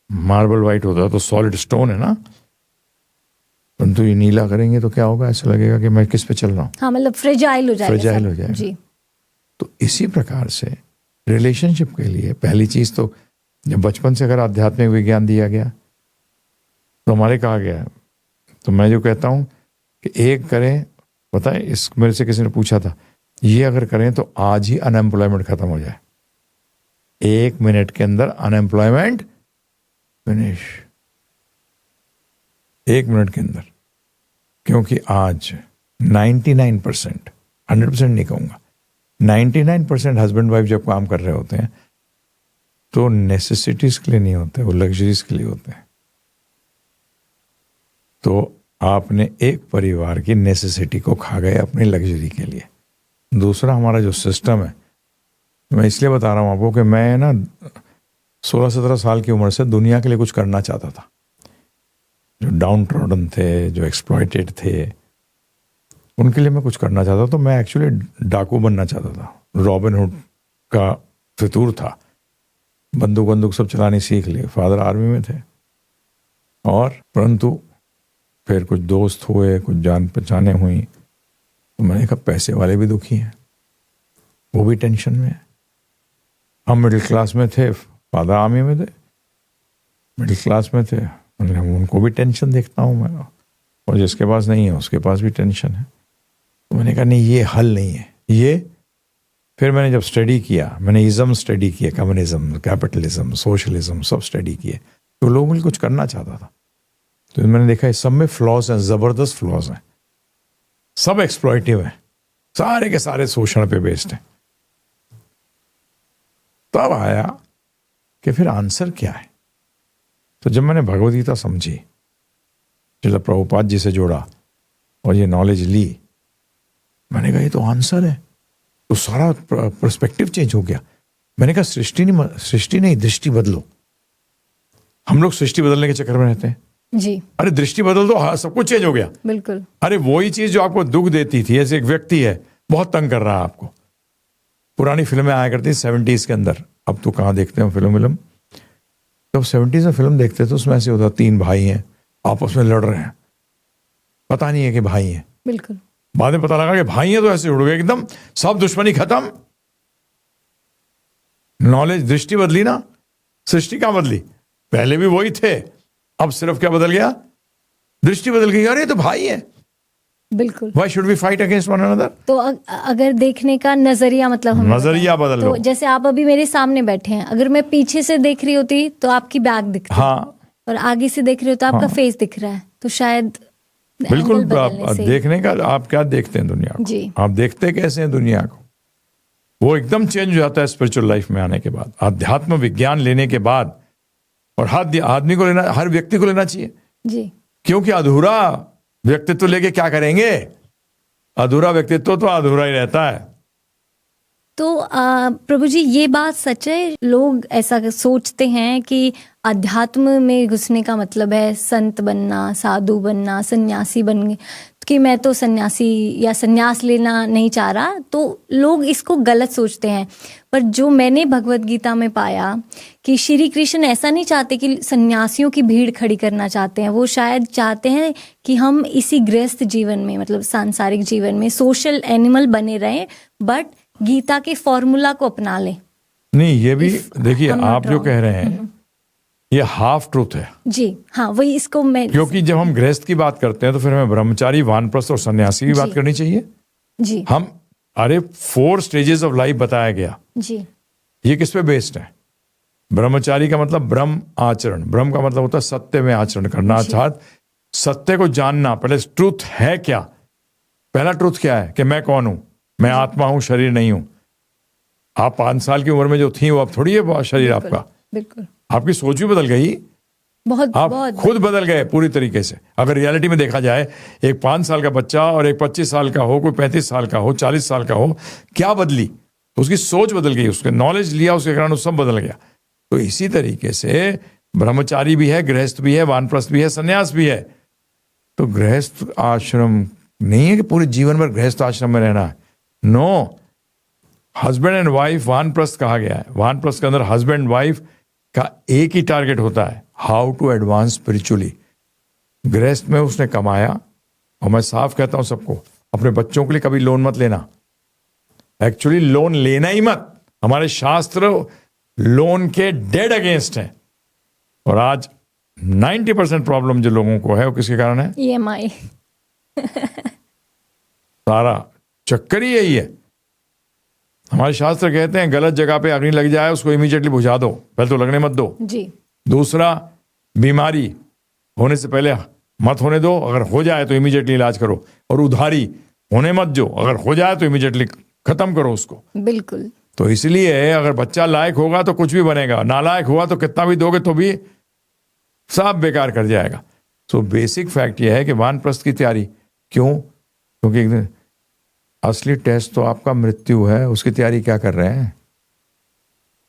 मार्बल वाइट होता है तो सॉलिड स्टोन है ना, परंतु ये नीला करेंगे तो क्या होगा, ऐसा लगेगा कि मैं किस पे चल रहा हूँ। हाँ, मतलब फ्रेजाइल हो जाएगा। फ्रेजाइल हो जाएगा जी। तो इसी प्रकार से रिलेशनशिप के लिए पहली चीज तो, जब बचपन से अगर आध्यात्मिक विज्ञान दिया गया तो हमारे कहा गया, तो मैं जो कहता हूं कि एक करें, पता है, इस मेरे से किसी ने पूछा था, ये अगर करें तो आज ही अनएम्प्लॉयमेंट खत्म हो जाए। 1 मिनट के अंदर अनएम्प्लॉयमेंट फिनिश, 1 मिनट के अंदर। क्योंकि आज 99%, 100% नहीं कहूंगा, 99% हस्बैंड वाइफ जब काम कर रहे होते हैं तो नेसेसिटीज के लिए नहीं होते, वो लग्जरीज के लिए होते हैं। तो आपने एक परिवार की नेसेसिटी को खा गए अपनी लग्जरी के लिए। दूसरा, हमारा जो सिस्टम है, मैं इसलिए बता रहा हूं आपको कि मैं ना 16-17 साल की उम्र से दुनिया के लिए कुछ करना चाहता था। जो डाउन ट्रॉडन थे, जो एक्सप्लॉइटेड थे, उनके लिए मैं कुछ करना चाहता था। तो मैं एक्चुअली डाकू बनना चाहता था, रॉबिन हुड का फितूर था। बंदूक सब चलानी सीख ली, फादर आर्मी में थे। और परंतु फिर कुछ दोस्त हुए, कुछ जान पहचाने हुई, तो मैंने कहा पैसे वाले भी दुखी हैं, वो भी टेंशन में है। हम मिडिल क्लास में थे, फादर आर्मी में थे, मिडिल क्लास में थे, उनको भी टेंशन देखता हूँ मैं, और जिसके पास नहीं है उसके पास भी टेंशन है। तो मैंने कहा नहीं, ये हल नहीं है ये। फिर मैंने जब स्टडी किया, मैंने इज़म स्टडी किया, कम्युनिज्म, कैपिटलिज्म, सोशलिज्म सब स्टडी किए, तो लोगों में कुछ करना चाहता था। तो मैंने देखा इस सब में फ्लॉज हैं, ज़बरदस्त फ्लॉज हैं, सब एक्सप्लॉइटिव हैं, सारे के सारे शोषण पे बेस्ड हैं। तब आया कि फिर आंसर क्या है। तो जब मैंने भगवद गीता समझी, श्रील प्रभुपाद जी से जोड़ा और ये नॉलेज ली, मैंने कहा ये तो आंसर है। तो सारा पर्सपेक्टिव चेंज हो गया। मैंने कहा सृष्टि नहीं दृष्टि बदलो। हम लोग सृष्टि बदलने के चक्कर में रहते हैं जी। अरे दृष्टि बदल दो, सब कुछ चेंज हो गया। बिल्कुल। अरे वही चीज जो आपको दुख देती थी, ऐसे एक व्यक्ति है बहुत तंग कर रहा है आपको, पुरानी फिल्में आया करती 70s के अंदर, अब तो कहाँ देखते हैं फिल्म। जब 70s में फिल्म देखते तो उसमें ऐसे होता, 3 भाई हैं आपस में लड़ रहे हैं, पता नहीं है कि भाई हैं। बिल्कुल। बाद में पता लगा कि भाई हैं, तो ऐसे उड़ गए एकदम, सब दुश्मनी खत्म। नॉलेज, दृष्टि बदली ना, सृष्टि क्या बदली? पहले भी वही थे, अब सिर्फ क्या बदल गया? दृष्टि बदल गई। अरे तो भाई है। बिल्कुल। Why should we fight against one another? तो अगर देखने का नजरिया, मतलब हम नजरिया बदल लो। तो जैसे आप अभी मेरे सामने बैठे हैं, अगर मैं पीछे से देख रही होती तो आपकी बैक दिखती, हाँ, और आगे से देख रही हो तो आपका फेस दिख रहा है, तो शायद बिल्कुल। आप देखने का, आप क्या देखते हैं दुनिया को जी। आप देखते कैसे हैं दुनिया को, वो एकदम चेंज हो जाता है स्पिरिचुअल लाइफ में आने के बाद, आध्यात्म विज्ञान लेने के बाद। और हर आदमी को लेना, हर व्यक्ति को लेना चाहिए जी। क्योंकि अधूरा व्यक्तित्व लेके क्या करेंगे? अधूरा व्यक्तित्व तो अधूरा ही रहता है। तो प्रभु जी, ये बात सच है? लोग ऐसा सोचते हैं कि अध्यात्म में घुसने का मतलब है संत बनना, साधु बनना, सन्यासी बन गए, कि मैं तो सन्यासी या सन्यास लेना नहीं चाह रहा, तो लोग इसको गलत सोचते हैं। पर जो मैंने भगवत गीता में पाया कि श्री कृष्ण ऐसा नहीं चाहते कि सन्यासियों की भीड़ खड़ी करना चाहते हैं, वो शायद चाहते हैं कि हम इसी गृहस्थ जीवन में, मतलब सांसारिक जीवन में सोशल एनिमल बने रहें, बट गीता के फॉर्मूला को अपना लें। नहीं, ये भी देखिए, आप जो कह रहे हैं ये हाफ ट्रूथ है जी। हाँ, वही इसको मैं, क्योंकि जब हम गृहस्थ की बात करते हैं तो फिर हमें ब्रह्मचारी, वानप्रस्थ और सन्यासी की बात करनी चाहिए जी। हम, अरे 4 स्टेजेस ऑफ लाइफ बताया गया जी। ये किस पे बेस्ड है? ब्रह्मचारी का मतलब ब्रह्म आचरण, ब्रह्म का मतलब होता है सत्य में आचरण करना, अर्थात सत्य को जानना। पहले ट्रूथ है क्या? पहला ट्रूथ क्या है कि मैं कौन हूं? मैं आत्मा हूं, शरीर नहीं हूं। आप 5 साल की उम्र में जो थी वो अब थोड़ी है शरीर आपका। बिल्कुल। आपकी सोच भी बदल गई, आप खुद बदल गए पूरी तरीके से। अगर रियलिटी में देखा जाए, एक 5 साल का बच्चा और एक 25 साल का हो, कोई 35 साल का हो, 40 साल का हो, क्या बदली? उसकी सोच बदल गई, उसके नॉलेज लिया, उसके कारण सब बदल गया। तो इसी तरीके से ब्रह्मचारी भी है, गृहस्थ भी है, वानप्रस्थ भी है, सन्यास भी है। तो गृहस्थ आश्रम नहीं है कि पूरे जीवन भर गृहस्थ आश्रम में रहना है। नो, हस्बैंड एंड वाइफ वानप्रस्थ कहा गया है। वानप्रस्थ के अंदर हस्बैंड वाइफ का एक ही टारगेट होता है, हाउ टू एडवांस स्पिरिचुअली। गृहस्थ में उसने कमाया, और मैं साफ कहता हूं सबको, अपने बच्चों के लिए कभी लोन मत लेना। एक्चुअली लोन लेना ही मत। हमारे शास्त्र लोन के डेड अगेंस्ट हैं। और आज 90% प्रॉब्लम जो लोगों को है वो किसके कारण है? EMI। सारा चक्कर ही यही है। हमारे शास्त्र कहते हैं गलत जगह पे अग्नि लग जाए उसको इमीडिएटली बुझा दो, पहले तो लगने मत दो जी। दूसरा, बीमारी होने से पहले मत होने दो, अगर हो जाए तो इमीडिएटली इलाज करो। और उधारी होने मत दो, अगर हो जाए तो इमीडिएटली खत्म करो उसको। बिल्कुल। तो इसलिए अगर बच्चा लायक होगा तो कुछ भी बनेगा, नालायक हुआ तो कितना भी दोगे तो भी सब बेकार कर जाएगा। सो बेसिक फैक्ट यह है कि वानप्रस्थ की तैयारी क्यों? क्योंकि असली टेस्ट तो आपका मृत्यु है, उसकी तैयारी क्या कर रहे हैं?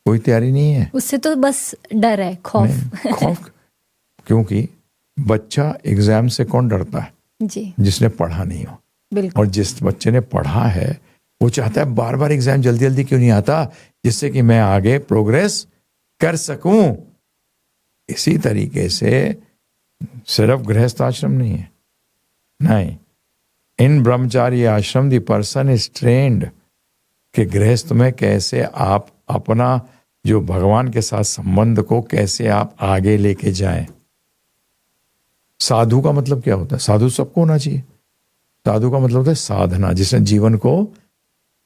कोई तैयारी नहीं है। उससे तो बस डर है, खौफ। क्योंकि बच्चा एग्जाम से कौन डरता है? जी। जिसने पढ़ा नहीं हो। बिल्कुल। और जिस बच्चे ने पढ़ा है वो चाहता है बार बार एग्जाम जल्दी जल्दी क्यों नहीं आता, जिससे कि मैं आगे प्रोग्रेस कर सकूं। इसी तरीके से सिर्फ गृहस्थ आश्रम नहीं है, नहीं, इन ब्रह्मचारी आश्रम द पर्सन इज ट्रेंड कि गृहस्थ में कैसे आप अपना जो भगवान के साथ संबंध को कैसे आप आगे लेके जाएं। साधु का मतलब क्या होता है? साधु सबको होना चाहिए। साधु का मतलब होता है साधना, जिसने जीवन को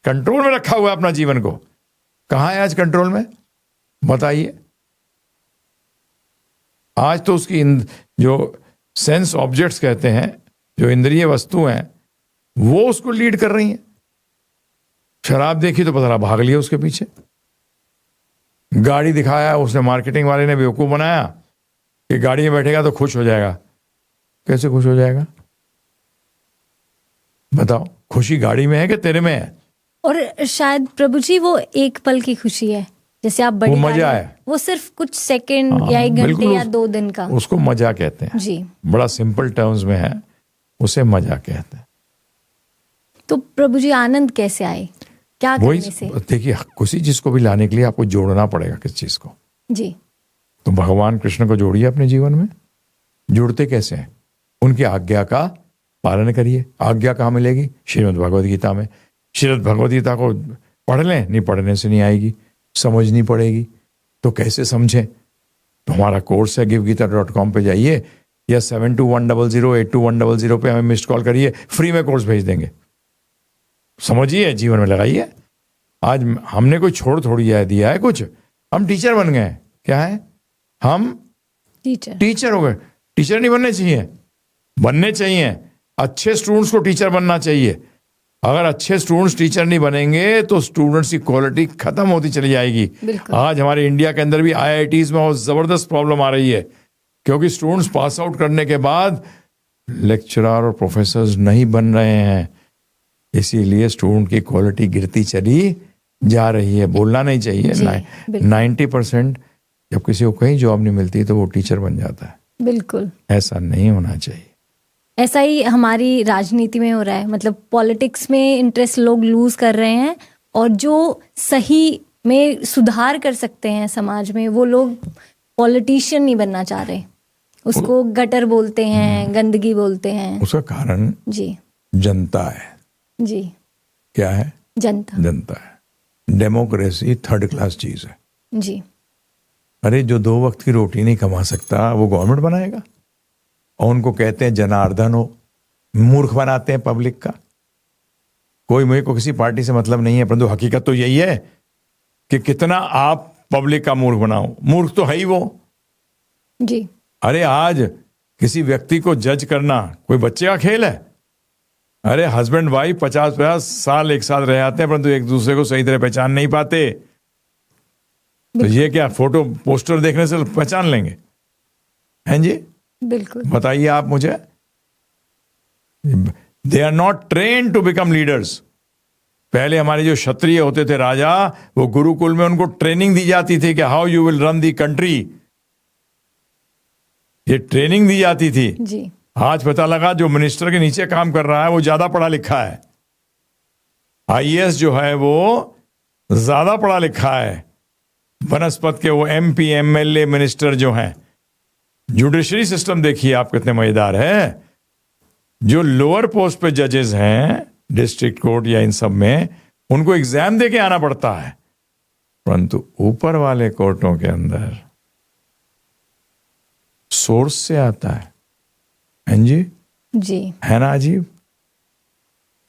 कंट्रोल में रखा हुआ है। अपना जीवन को कहां है आज कंट्रोल में? बताइए। आज तो उसकी जो सेंस ऑब्जेक्ट्स कहते हैं, जो इंद्रिय वस्तु हैं, वो उसको लीड कर रही हैं। शराब देखी तो पता लगा भाग लिया उसके पीछे। गाड़ी दिखाया उसने, मार्केटिंग वाले ने बेवकूफ बनाया कि गाड़ी में बैठेगा तो खुश हो जाएगा। कैसे खुश हो जाएगा? बताओ, खुशी गाड़ी में है कि तेरे में है? और शायद प्रभु जी वो एक पल की खुशी है, जैसे आप बड़ी वो मजा है, वो सिर्फ कुछ सेकंड या 1 घंटे या 2 दिन का, उसको मजा कहते हैं जी। बड़ा सिंपल टर्म्स में है, उसे मजा कहते हैं। तो प्रभु जी आनंद कैसे आए, क्या करने से? देखिए, किसी चीज को भी लाने के लिए आपको जोड़ना पड़ेगा किस चीज को। जी। तो भगवान कृष्ण को जोड़िए अपने जीवन में। जुड़ते कैसे हैं? उनकी आज्ञा का पालन करिए। आज्ञा कहाँ मिलेगी? श्रीमद् भगवद गीता में। श्रीमद् भगवद गीता को पढ़ लें, नहीं पढ़ने से नहीं आएगी, समझनी पड़ेगी। तो कैसे समझें? तो हमारा कोर्स है givegita.com पे जाइए, या 7210082100 पे हमें मिस्ड कॉल करिए, फ्री में कोर्स भेज देंगे। समझिए, जीवन में लगाइए। आज हमने कोई छोड़ थोड़ी दिया है कुछ, हम टीचर बन गए। क्या है? हम टीचर हो गए। टीचर नहीं बनने चाहिए। अच्छे स्टूडेंट्स को टीचर बनना चाहिए। अगर अच्छे स्टूडेंट्स टीचर नहीं बनेंगे तो स्टूडेंट्स की क्वालिटी खत्म होती चली जाएगी। आज हमारे इंडिया के अंदर भी आईआईटीज में बहुत जबरदस्त प्रॉब्लम आ रही है, क्योंकि स्टूडेंट्स पास आउट करने के बाद लेक्चरर और प्रोफेसर्स नहीं बन रहे हैं। इसीलिए स्टूडेंट की क्वालिटी गिरती चली जा रही है। बोलना नहीं चाहिए। 90% जब किसी को कहीं जॉब नहीं मिलती तो वो टीचर बन जाता है। बिल्कुल ऐसा नहीं होना चाहिए। ऐसा ही हमारी राजनीति में हो रहा है, मतलब पॉलिटिक्स में इंटरेस्ट लोग लूज कर रहे हैं, और जो सही में सुधार कर सकते हैं समाज में, वो लोग पॉलिटिशियन नहीं बनना चाह रहे, उसको गटर बोलते हैं, गंदगी बोलते हैं। उसका कारण जी जनता है। जी। क्या है? जनता है। डेमोक्रेसी थर्ड क्लास चीज है। जी। अरे जो 2 वक्त की रोटी नहीं कमा सकता वो गवर्नमेंट बनाएगा? और उनको कहते हैं जनार्दन हो, मूर्ख बनाते हैं पब्लिक का। मुझे को किसी पार्टी से मतलब नहीं है, परंतु हकीकत तो यही है कि कितना आप पब्लिक का मूर्ख बनाओ। मूर्ख तो है ही वो। जी। अरे आज किसी व्यक्ति को जज करना कोई बच्चे का खेल है? अरे हस्बैंड वाइफ 50-50 साल एक साथ रह जाते हैं, परंतु एक दूसरे को सही तरह पहचान नहीं पाते। तो ये क्या फोटो पोस्टर देखने से पहचान लेंगे? हैं जी? बिल्कुल। बताइए आप मुझे। They are not train to become leaders. पहले हमारे जो क्षत्रिय होते थे, राजा, वो गुरुकुल में उनको ट्रेनिंग दी जाती थी कि how you will run the country. ये ट्रेनिंग दी जाती थी जी। आज पता लगा जो मिनिस्टर के नीचे काम कर रहा है वो ज्यादा पढ़ा लिखा है। आईएएस जो है वो ज्यादा पढ़ा लिखा है। वनस्पत के वो एमपी एमएलए मिनिस्टर जो हैं। जुडिशरी सिस्टम देखिए आप कितने मजेदार है। जो लोअर पोस्ट पे जजेस हैं डिस्ट्रिक्ट कोर्ट या इन सब में, उनको एग्जाम दे के आना पड़ता है, परंतु ऊपर वाले कोर्टों के अंदर सोर्स से आता है। हैं जी? जी। है ना अजीब?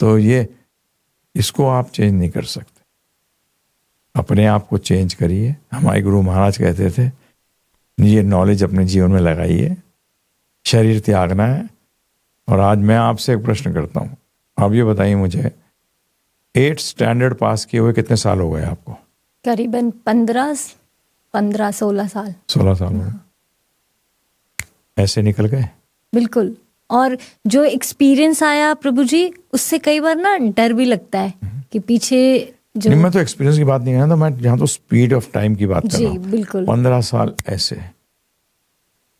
तो ये इसको आप चेंज नहीं कर सकते। अपने आप को चेंज करिए। हमारे गुरु महाराज कहते थे ये नॉलेज अपने जीवन में लगाइए। शरीर त्यागना है। और आज मैं आपसे एक प्रश्न करता हूं, आप ये बताइए मुझे, 8th स्टैंडर्ड पास किए हुए कितने साल हो गए आपको? करीबन 15-16 साल। 16 साल हो गए। ऐसे निकल गए? बिल्कुल। और जो एक्सपीरियंस आया प्रभु जी, उससे कई बार ना डर भी लगता है कि पीछे जो नहीं, मैं तो एक्सपीरियंस की बात नहीं कर रहा था, मैं यहाँ तो स्पीड ऑफ टाइम की बात कर रहा हूँ। जी बिल्कुल। 15 साल ऐसे।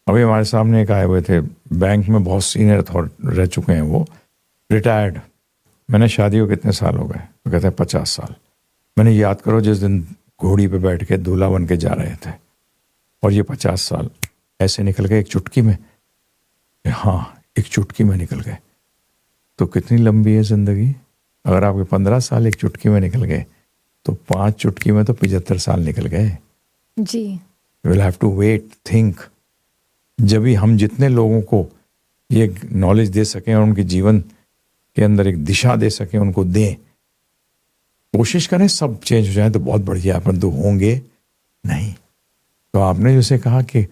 अभी हमारे सामने एक आए हुए थे, बैंक में बहुत सीनियर रह चुके हैं, वो रिटायर्ड। मैंने शादी को कितने साल हो गए? वो कहते हैं 50 साल। मैंने याद करो जिस दिन घोड़ी पे बैठ के दूल्हा बन के जा रहे थे, और ये 50 साल ऐसे निकल गए एक चुटकी में। हाँ, एक चुटकी में निकल गए। तो कितनी लंबी है जिंदगी। अगर आपके 15 साल एक चुटकी में निकल गए तो 5 चुटकी में तो 75 साल निकल गए जी। You will have to wait, think. जब भी हम जितने लोगों को ये नॉलेज दे सकें और उनके जीवन के अंदर एक दिशा दे सकें, उनको दें, कोशिश करें सब चेंज हो जाए तो बहुत बढ़िया, परंतु होंगे नहीं। तो आपने जैसे कहा कि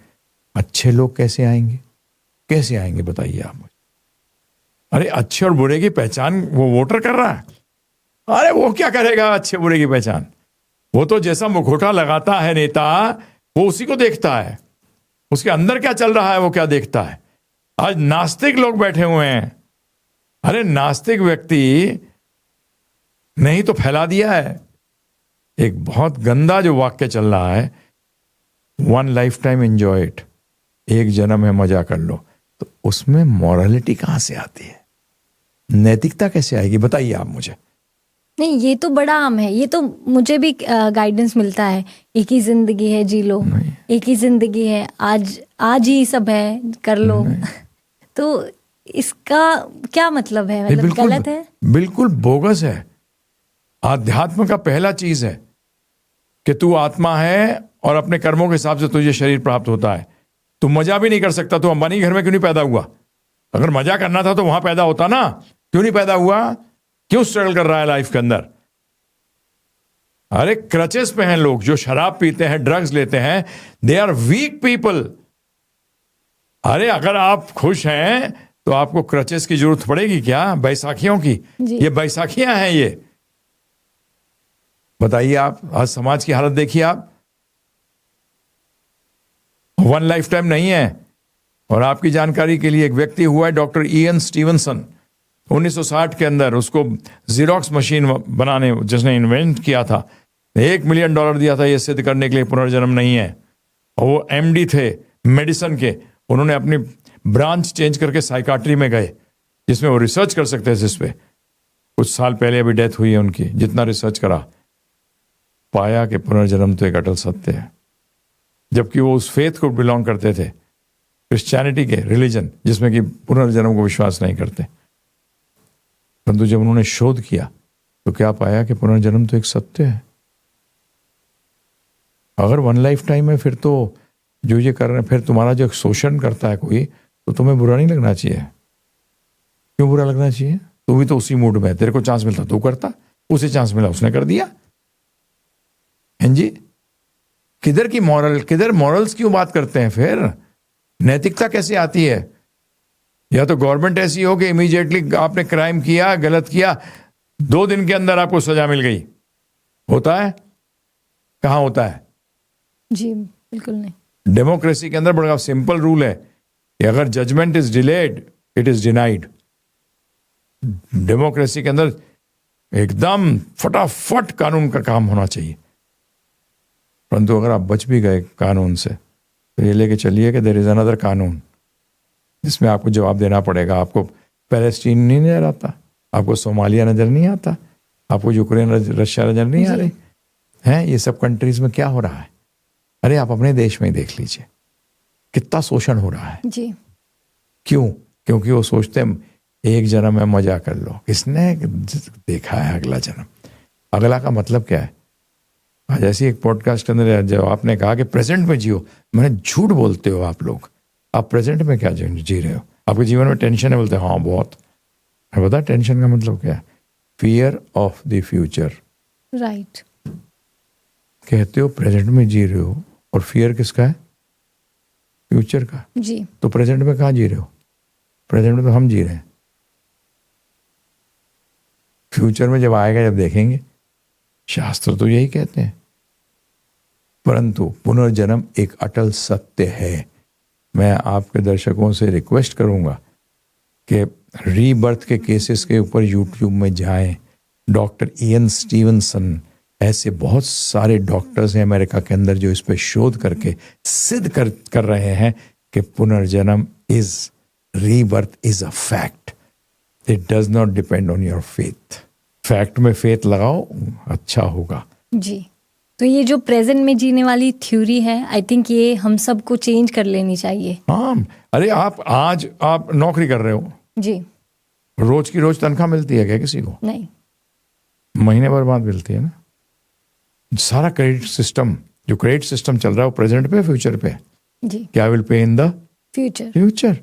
अच्छे लोग कैसे आएंगे, कैसे आएंगे बताइए आप मुझे। अरे अच्छे और बुरे की पहचान वो वोटर कर रहा है। अरे वो क्या करेगा अच्छे बुरे की पहचान, वो तो जैसा मुखौटा लगाता है नेता वो उसी को देखता है, उसके अंदर क्या चल रहा है वो क्या देखता है। आज नास्तिक लोग बैठे हुए हैं। अरे नास्तिक व्यक्ति ने ही तो फैला दिया है। एक बहुत गंदा जो वाक्य चल रहा है, one life time enjoy it, एक जन्म है मजा कर लो। तो उसमें मॉरलिटी कहां से आती है, नैतिकता कैसे आएगी बताइए आप मुझे। नहीं, ये तो बड़ा आम है, ये तो मुझे भी गाइडेंस मिलता है। एक ही जिंदगी है, जी लो। एक ही जिंदगी है, आज ही सब है, कर लो। तो इसका क्या मतलब है, मतलब गलत है, बिल्कुल बोगस है। आध्यात्म का पहला चीज है कि तू आत्मा है और अपने कर्मों के हिसाब से तुझे शरीर प्राप्त होता है। तू मजा भी नहीं कर सकता, तू अंबानी घर में क्यों नहीं पैदा हुआ? अगर मजा करना था तो वहां पैदा होता ना, क्यों नहीं पैदा हुआ? क्यों स्ट्रगल कर रहा है लाइफ के अंदर? अरे क्रचेस पे हैं लोग जो शराब पीते हैं, ड्रग्स लेते हैं, दे आर वीक पीपल। अरे अगर आप खुश हैं तो आपको क्रचेस की जरूरत पड़ेगी क्या? बैसाखियों की, ये बैसाखियां हैं ये। बताइए आप, आज समाज की हालत देखिए आप। वन लाइफ टाइम नहीं है। और आपकी जानकारी के लिए एक व्यक्ति हुआ है डॉक्टर इयन स्टीवनसन, 1960 के अंदर उसको जीरोक्स मशीन बनाने जिसने इन्वेंट किया था, $1 मिलियन दिया था ये सिद्ध करने के लिए पुनर्जन्म नहीं है। और वो एमडी थे मेडिसिन के, उन्होंने अपनी ब्रांच चेंज करके साइकाट्री में गए जिसमें वो रिसर्च कर सकते थे। जिस पे कुछ साल पहले अभी डेथ हुई है उनकी। जितना रिसर्च करा पाया कि पुनर्जन्म तो एक अटल सत्य है। जबकि वो उस फेथ को बिलोंग करते थे, क्रिश्चियनिटी के रिलीजन, जिसमें कि पुनर्जन्म को विश्वास नहीं करते। परंतु जब उन्होंने शोध किया तो क्या पाया कि पुनर्जन्म तो एक सत्य है। अगर वन लाइफ टाइम है फिर तो जो ये कर रहे हैं, फिर तुम्हारा जो शोषण करता है कोई, तो तुम्हें बुरा नहीं लगना चाहिए। क्यों बुरा लगना चाहिए? तू भी तो उसी मूड में, तेरे को चांस मिलता तू करता, उसे चांस मिला उसने कर दिया। हैं जी, किधर की मॉरल, किधर मॉरल्स क्यों बात करते हैं? फिर नैतिकता कैसे आती है? या तो गवर्नमेंट ऐसी हो कि इमीडिएटली आपने क्राइम किया, गलत किया, 2 दिन के अंदर आपको सजा मिल गई। होता है? कहां होता है? जी बिल्कुल नहीं। डेमोक्रेसी के अंदर बड़ा सिंपल रूल है कि अगर judgment is delayed it is denied. Democracy के अंदर एकदम फटाफट कानून का काम होना चाहिए। परंतु अगर आप बच भी गए कानून से तो ये लेके चलिए कि देयर इज अनदर कानून जिसमें आपको जवाब देना पड़ेगा। आपको पैलेस्टीन नहीं नजर आता, आपको सोमालिया नजर नहीं आता, आपको यूक्रेन रशिया नजर नहीं आ रही हैं। ये सब कंट्रीज में क्या हो रहा है? अरे आप अपने देश में ही देख लीजिए कितना शोषण हो रहा है जी। क्यों? क्योंकि वो सोचते हैं एक जन्म में मजा कर लो। किसने देखा है अगला जन्म? अगला का मतलब क्या है? आज ऐसी एक पॉडकास्ट के अंदर जब आपने कहा कि प्रेजेंट में जियो, मैंने झूठ बोलते हो आप लोग। आप प्रेजेंट में क्या जी रहे हो? आपके जीवन में टेंशन है? बोलते हैं हाँ बहुत। मैं बता टेंशन का मतलब क्या है? Fear of the future. Right. कहते हो प्रेजेंट में जी रहे हो और फियर किसका है? फ्यूचर का। जी। तो प्रेजेंट में कहाँ जी रहे हो? प्रेजेंट में तो हम जी रहे हैं। फ्यूचर में जब आएगा जब देखेंगे। शास्त्र तो यही कहते हैं। परंतु पुनर्जन्म एक अटल सत्य है। मैं आपके दर्शकों से रिक्वेस्ट करूंगा कि रीबर्थ के केसेस के ऊपर यूट्यूब में जाएं। डॉक्टर इयन स्टीवनसन, ऐसे बहुत सारे डॉक्टर्स हैं अमेरिका के अंदर जो इस पे शोध करके सिद्ध कर रहे हैं कि पुनर्जन्म is, rebirth is a fact. It does not depend on your faith. Fact में फेथ लगाओ, अच्छा होगा जी। तो ये जो प्रेजेंट में जीने वाली थ्योरी है, आई थिंक ये हम सबको चेंज कर लेनी चाहिए। हाँ, अरे आप आज आप नौकरी कर रहे हो जी, रोज की रोज तनख्वाह मिलती है क्या किसी को? नहीं, महीने भर बाद मिलती है ना। सारा क्रेडिट सिस्टम, जो क्रेडिट सिस्टम चल रहा है वो प्रेजेंट पे फ्यूचर पे। जी, क्या will pay in the future. Future.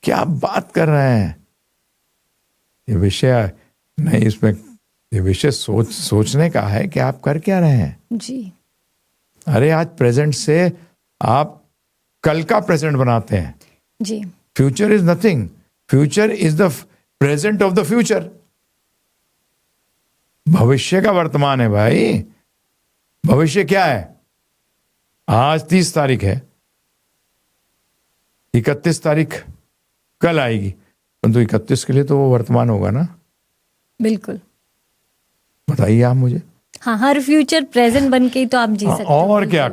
क्या बात कर रहे हैं? ये विषय नहीं, इसमें ये विषय सोचने का है कि आप कर क्या रहे हैं। जी, अरे आज प्रेजेंट से आप कल का प्रेजेंट बनाते हैं। जी, future is nothing, future is the present of the future. भविष्य का वर्तमान है भाई। भविष्य क्या है? आज 30 तारीख है, 31 तारीख कल आएगी, परंतु 31 के लिए तो वो वर्तमान होगा ना। बिल्कुल। बताइए आप मुझे। हाँ, हर फ्यूचर प्रेजेंट बन के ही तो आप जी सकते हो। और क्या,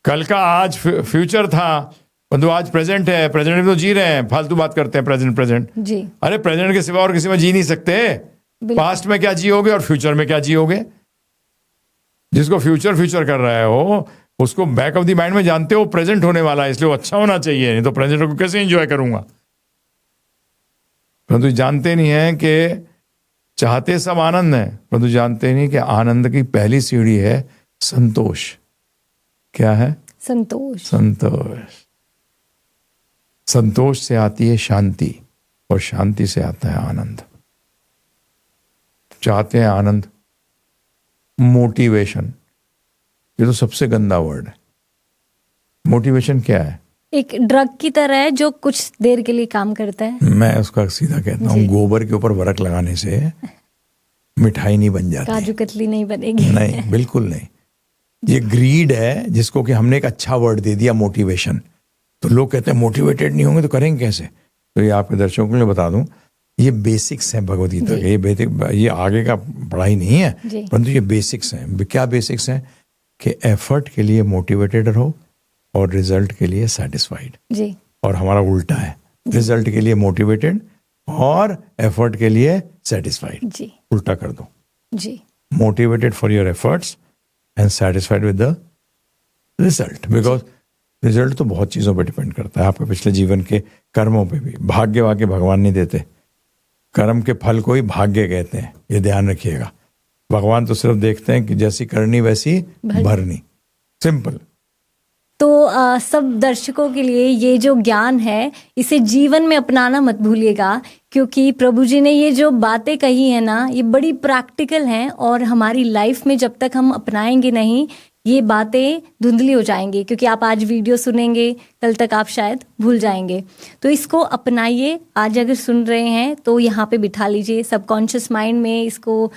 कल का आज फ्यूचर था, परंतु आज प्रेजेंट है, प्रेजेंट में तो जी रहे हैं। फालतू बात करते हैं प्रेजेंट प्रेजेंट। जी, अरे प्रेजेंट के सिवा और किसी में जी नहीं सकते। पास्ट में क्या जियोगे और फ्यूचर में क्या जियोगे? जिसको फ्यूचर फ्यूचर कर रहे हो उसको बैक ऑफ द माइंड में जानते हो प्रेजेंट होने वाला है, इसलिए वो अच्छा होना चाहिए, नहीं तो प्रेजेंट को कैसे एंजॉय करूंगा? परंतु जानते नहीं है कि चाहते सब आनंद है, परंतु जानते नहीं कि आनंद की पहली सीढ़ी है संतोष। क्या है? संतोष। संतोष। संतोष से आती है शांति और शांति से आता है आनंद। चाहते हैं आनंद। मोटिवेशन, ये तो सबसे गंदा वर्ड है। मोटिवेशन क्या है? एक ड्रग की तरह है जो कुछ देर के लिए काम करता है। मैं उसका सीधा कहता हूँ, गोबर के ऊपर वरक लगाने से मिठाई नहीं बन जाती, काजू कतली नहीं बनेगी। नहीं, बिल्कुल नहीं। ये ग्रीड है, जिसको कि हमने एक अच्छा वर्ड दे दिया मोटिवेशन। तो लोग कहते हैं मोटिवेटेड नहीं होंगे तो करेंगे कैसे? तो ये आपके दर्शकों के लिए बता दूं, ये बेसिक्स हैं भगवद गीता के। ये आगे का पढ़ाई नहीं है, परंतु ये बेसिक्स हैं। क्या बेसिक्स हैं? कि एफर्ट के लिए मोटिवेटेड रहो और रिजल्ट के लिए सेटिस्फाइड। जी, और हमारा उल्टा है, रिजल्ट के लिए मोटिवेटेड और एफर्ट के लिए सेटिस्फाइड। जी, उल्टा कर दो। जी, motivated for your efforts and satisfied with the result, because result तो बहुत चीजों पर डिपेंड करता है, आपके पिछले जीवन के कर्मों पे भी। भाग्य वाग्य भगवान नहीं देते, कर्म के फल को ही भाग्य कहते हैं, ये ध्यान रखिएगा। भगवान तो सिर्फ देखते हैं कि जैसी करनी वैसी भरनी, सिंपल। तो सब दर्शकों के लिए ये जो ज्ञान है इसे जीवन में अपनाना मत भूलिएगा, क्योंकि प्रभु जी ने ये जो बातें कही है ना, ये बड़ी प्रैक्टिकल हैं और हमारी लाइफ में जब तक हम अपनाएंगे नहीं ये बातें धुंधली हो जाएंगी, क्योंकि आप आज वीडियो सुनेंगे कल तक आप शायद भूल जाएंगे। तो इसको अपनाइए। आज अगर सुन रहे हैं तो यहाँ पे बिठा लीजिए, सबकॉन्शियस माइंड में इसको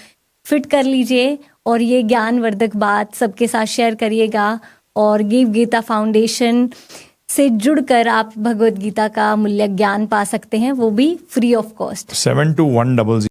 फिट कर लीजिए और ये ज्ञानवर्धक बात सबके साथ शेयर करिएगा। और गिव गीता फाउंडेशन से जुड़कर आप भगवद गीता का मूल्य ज्ञान पा सकते हैं, वो भी फ्री ऑफ कॉस्ट। 72100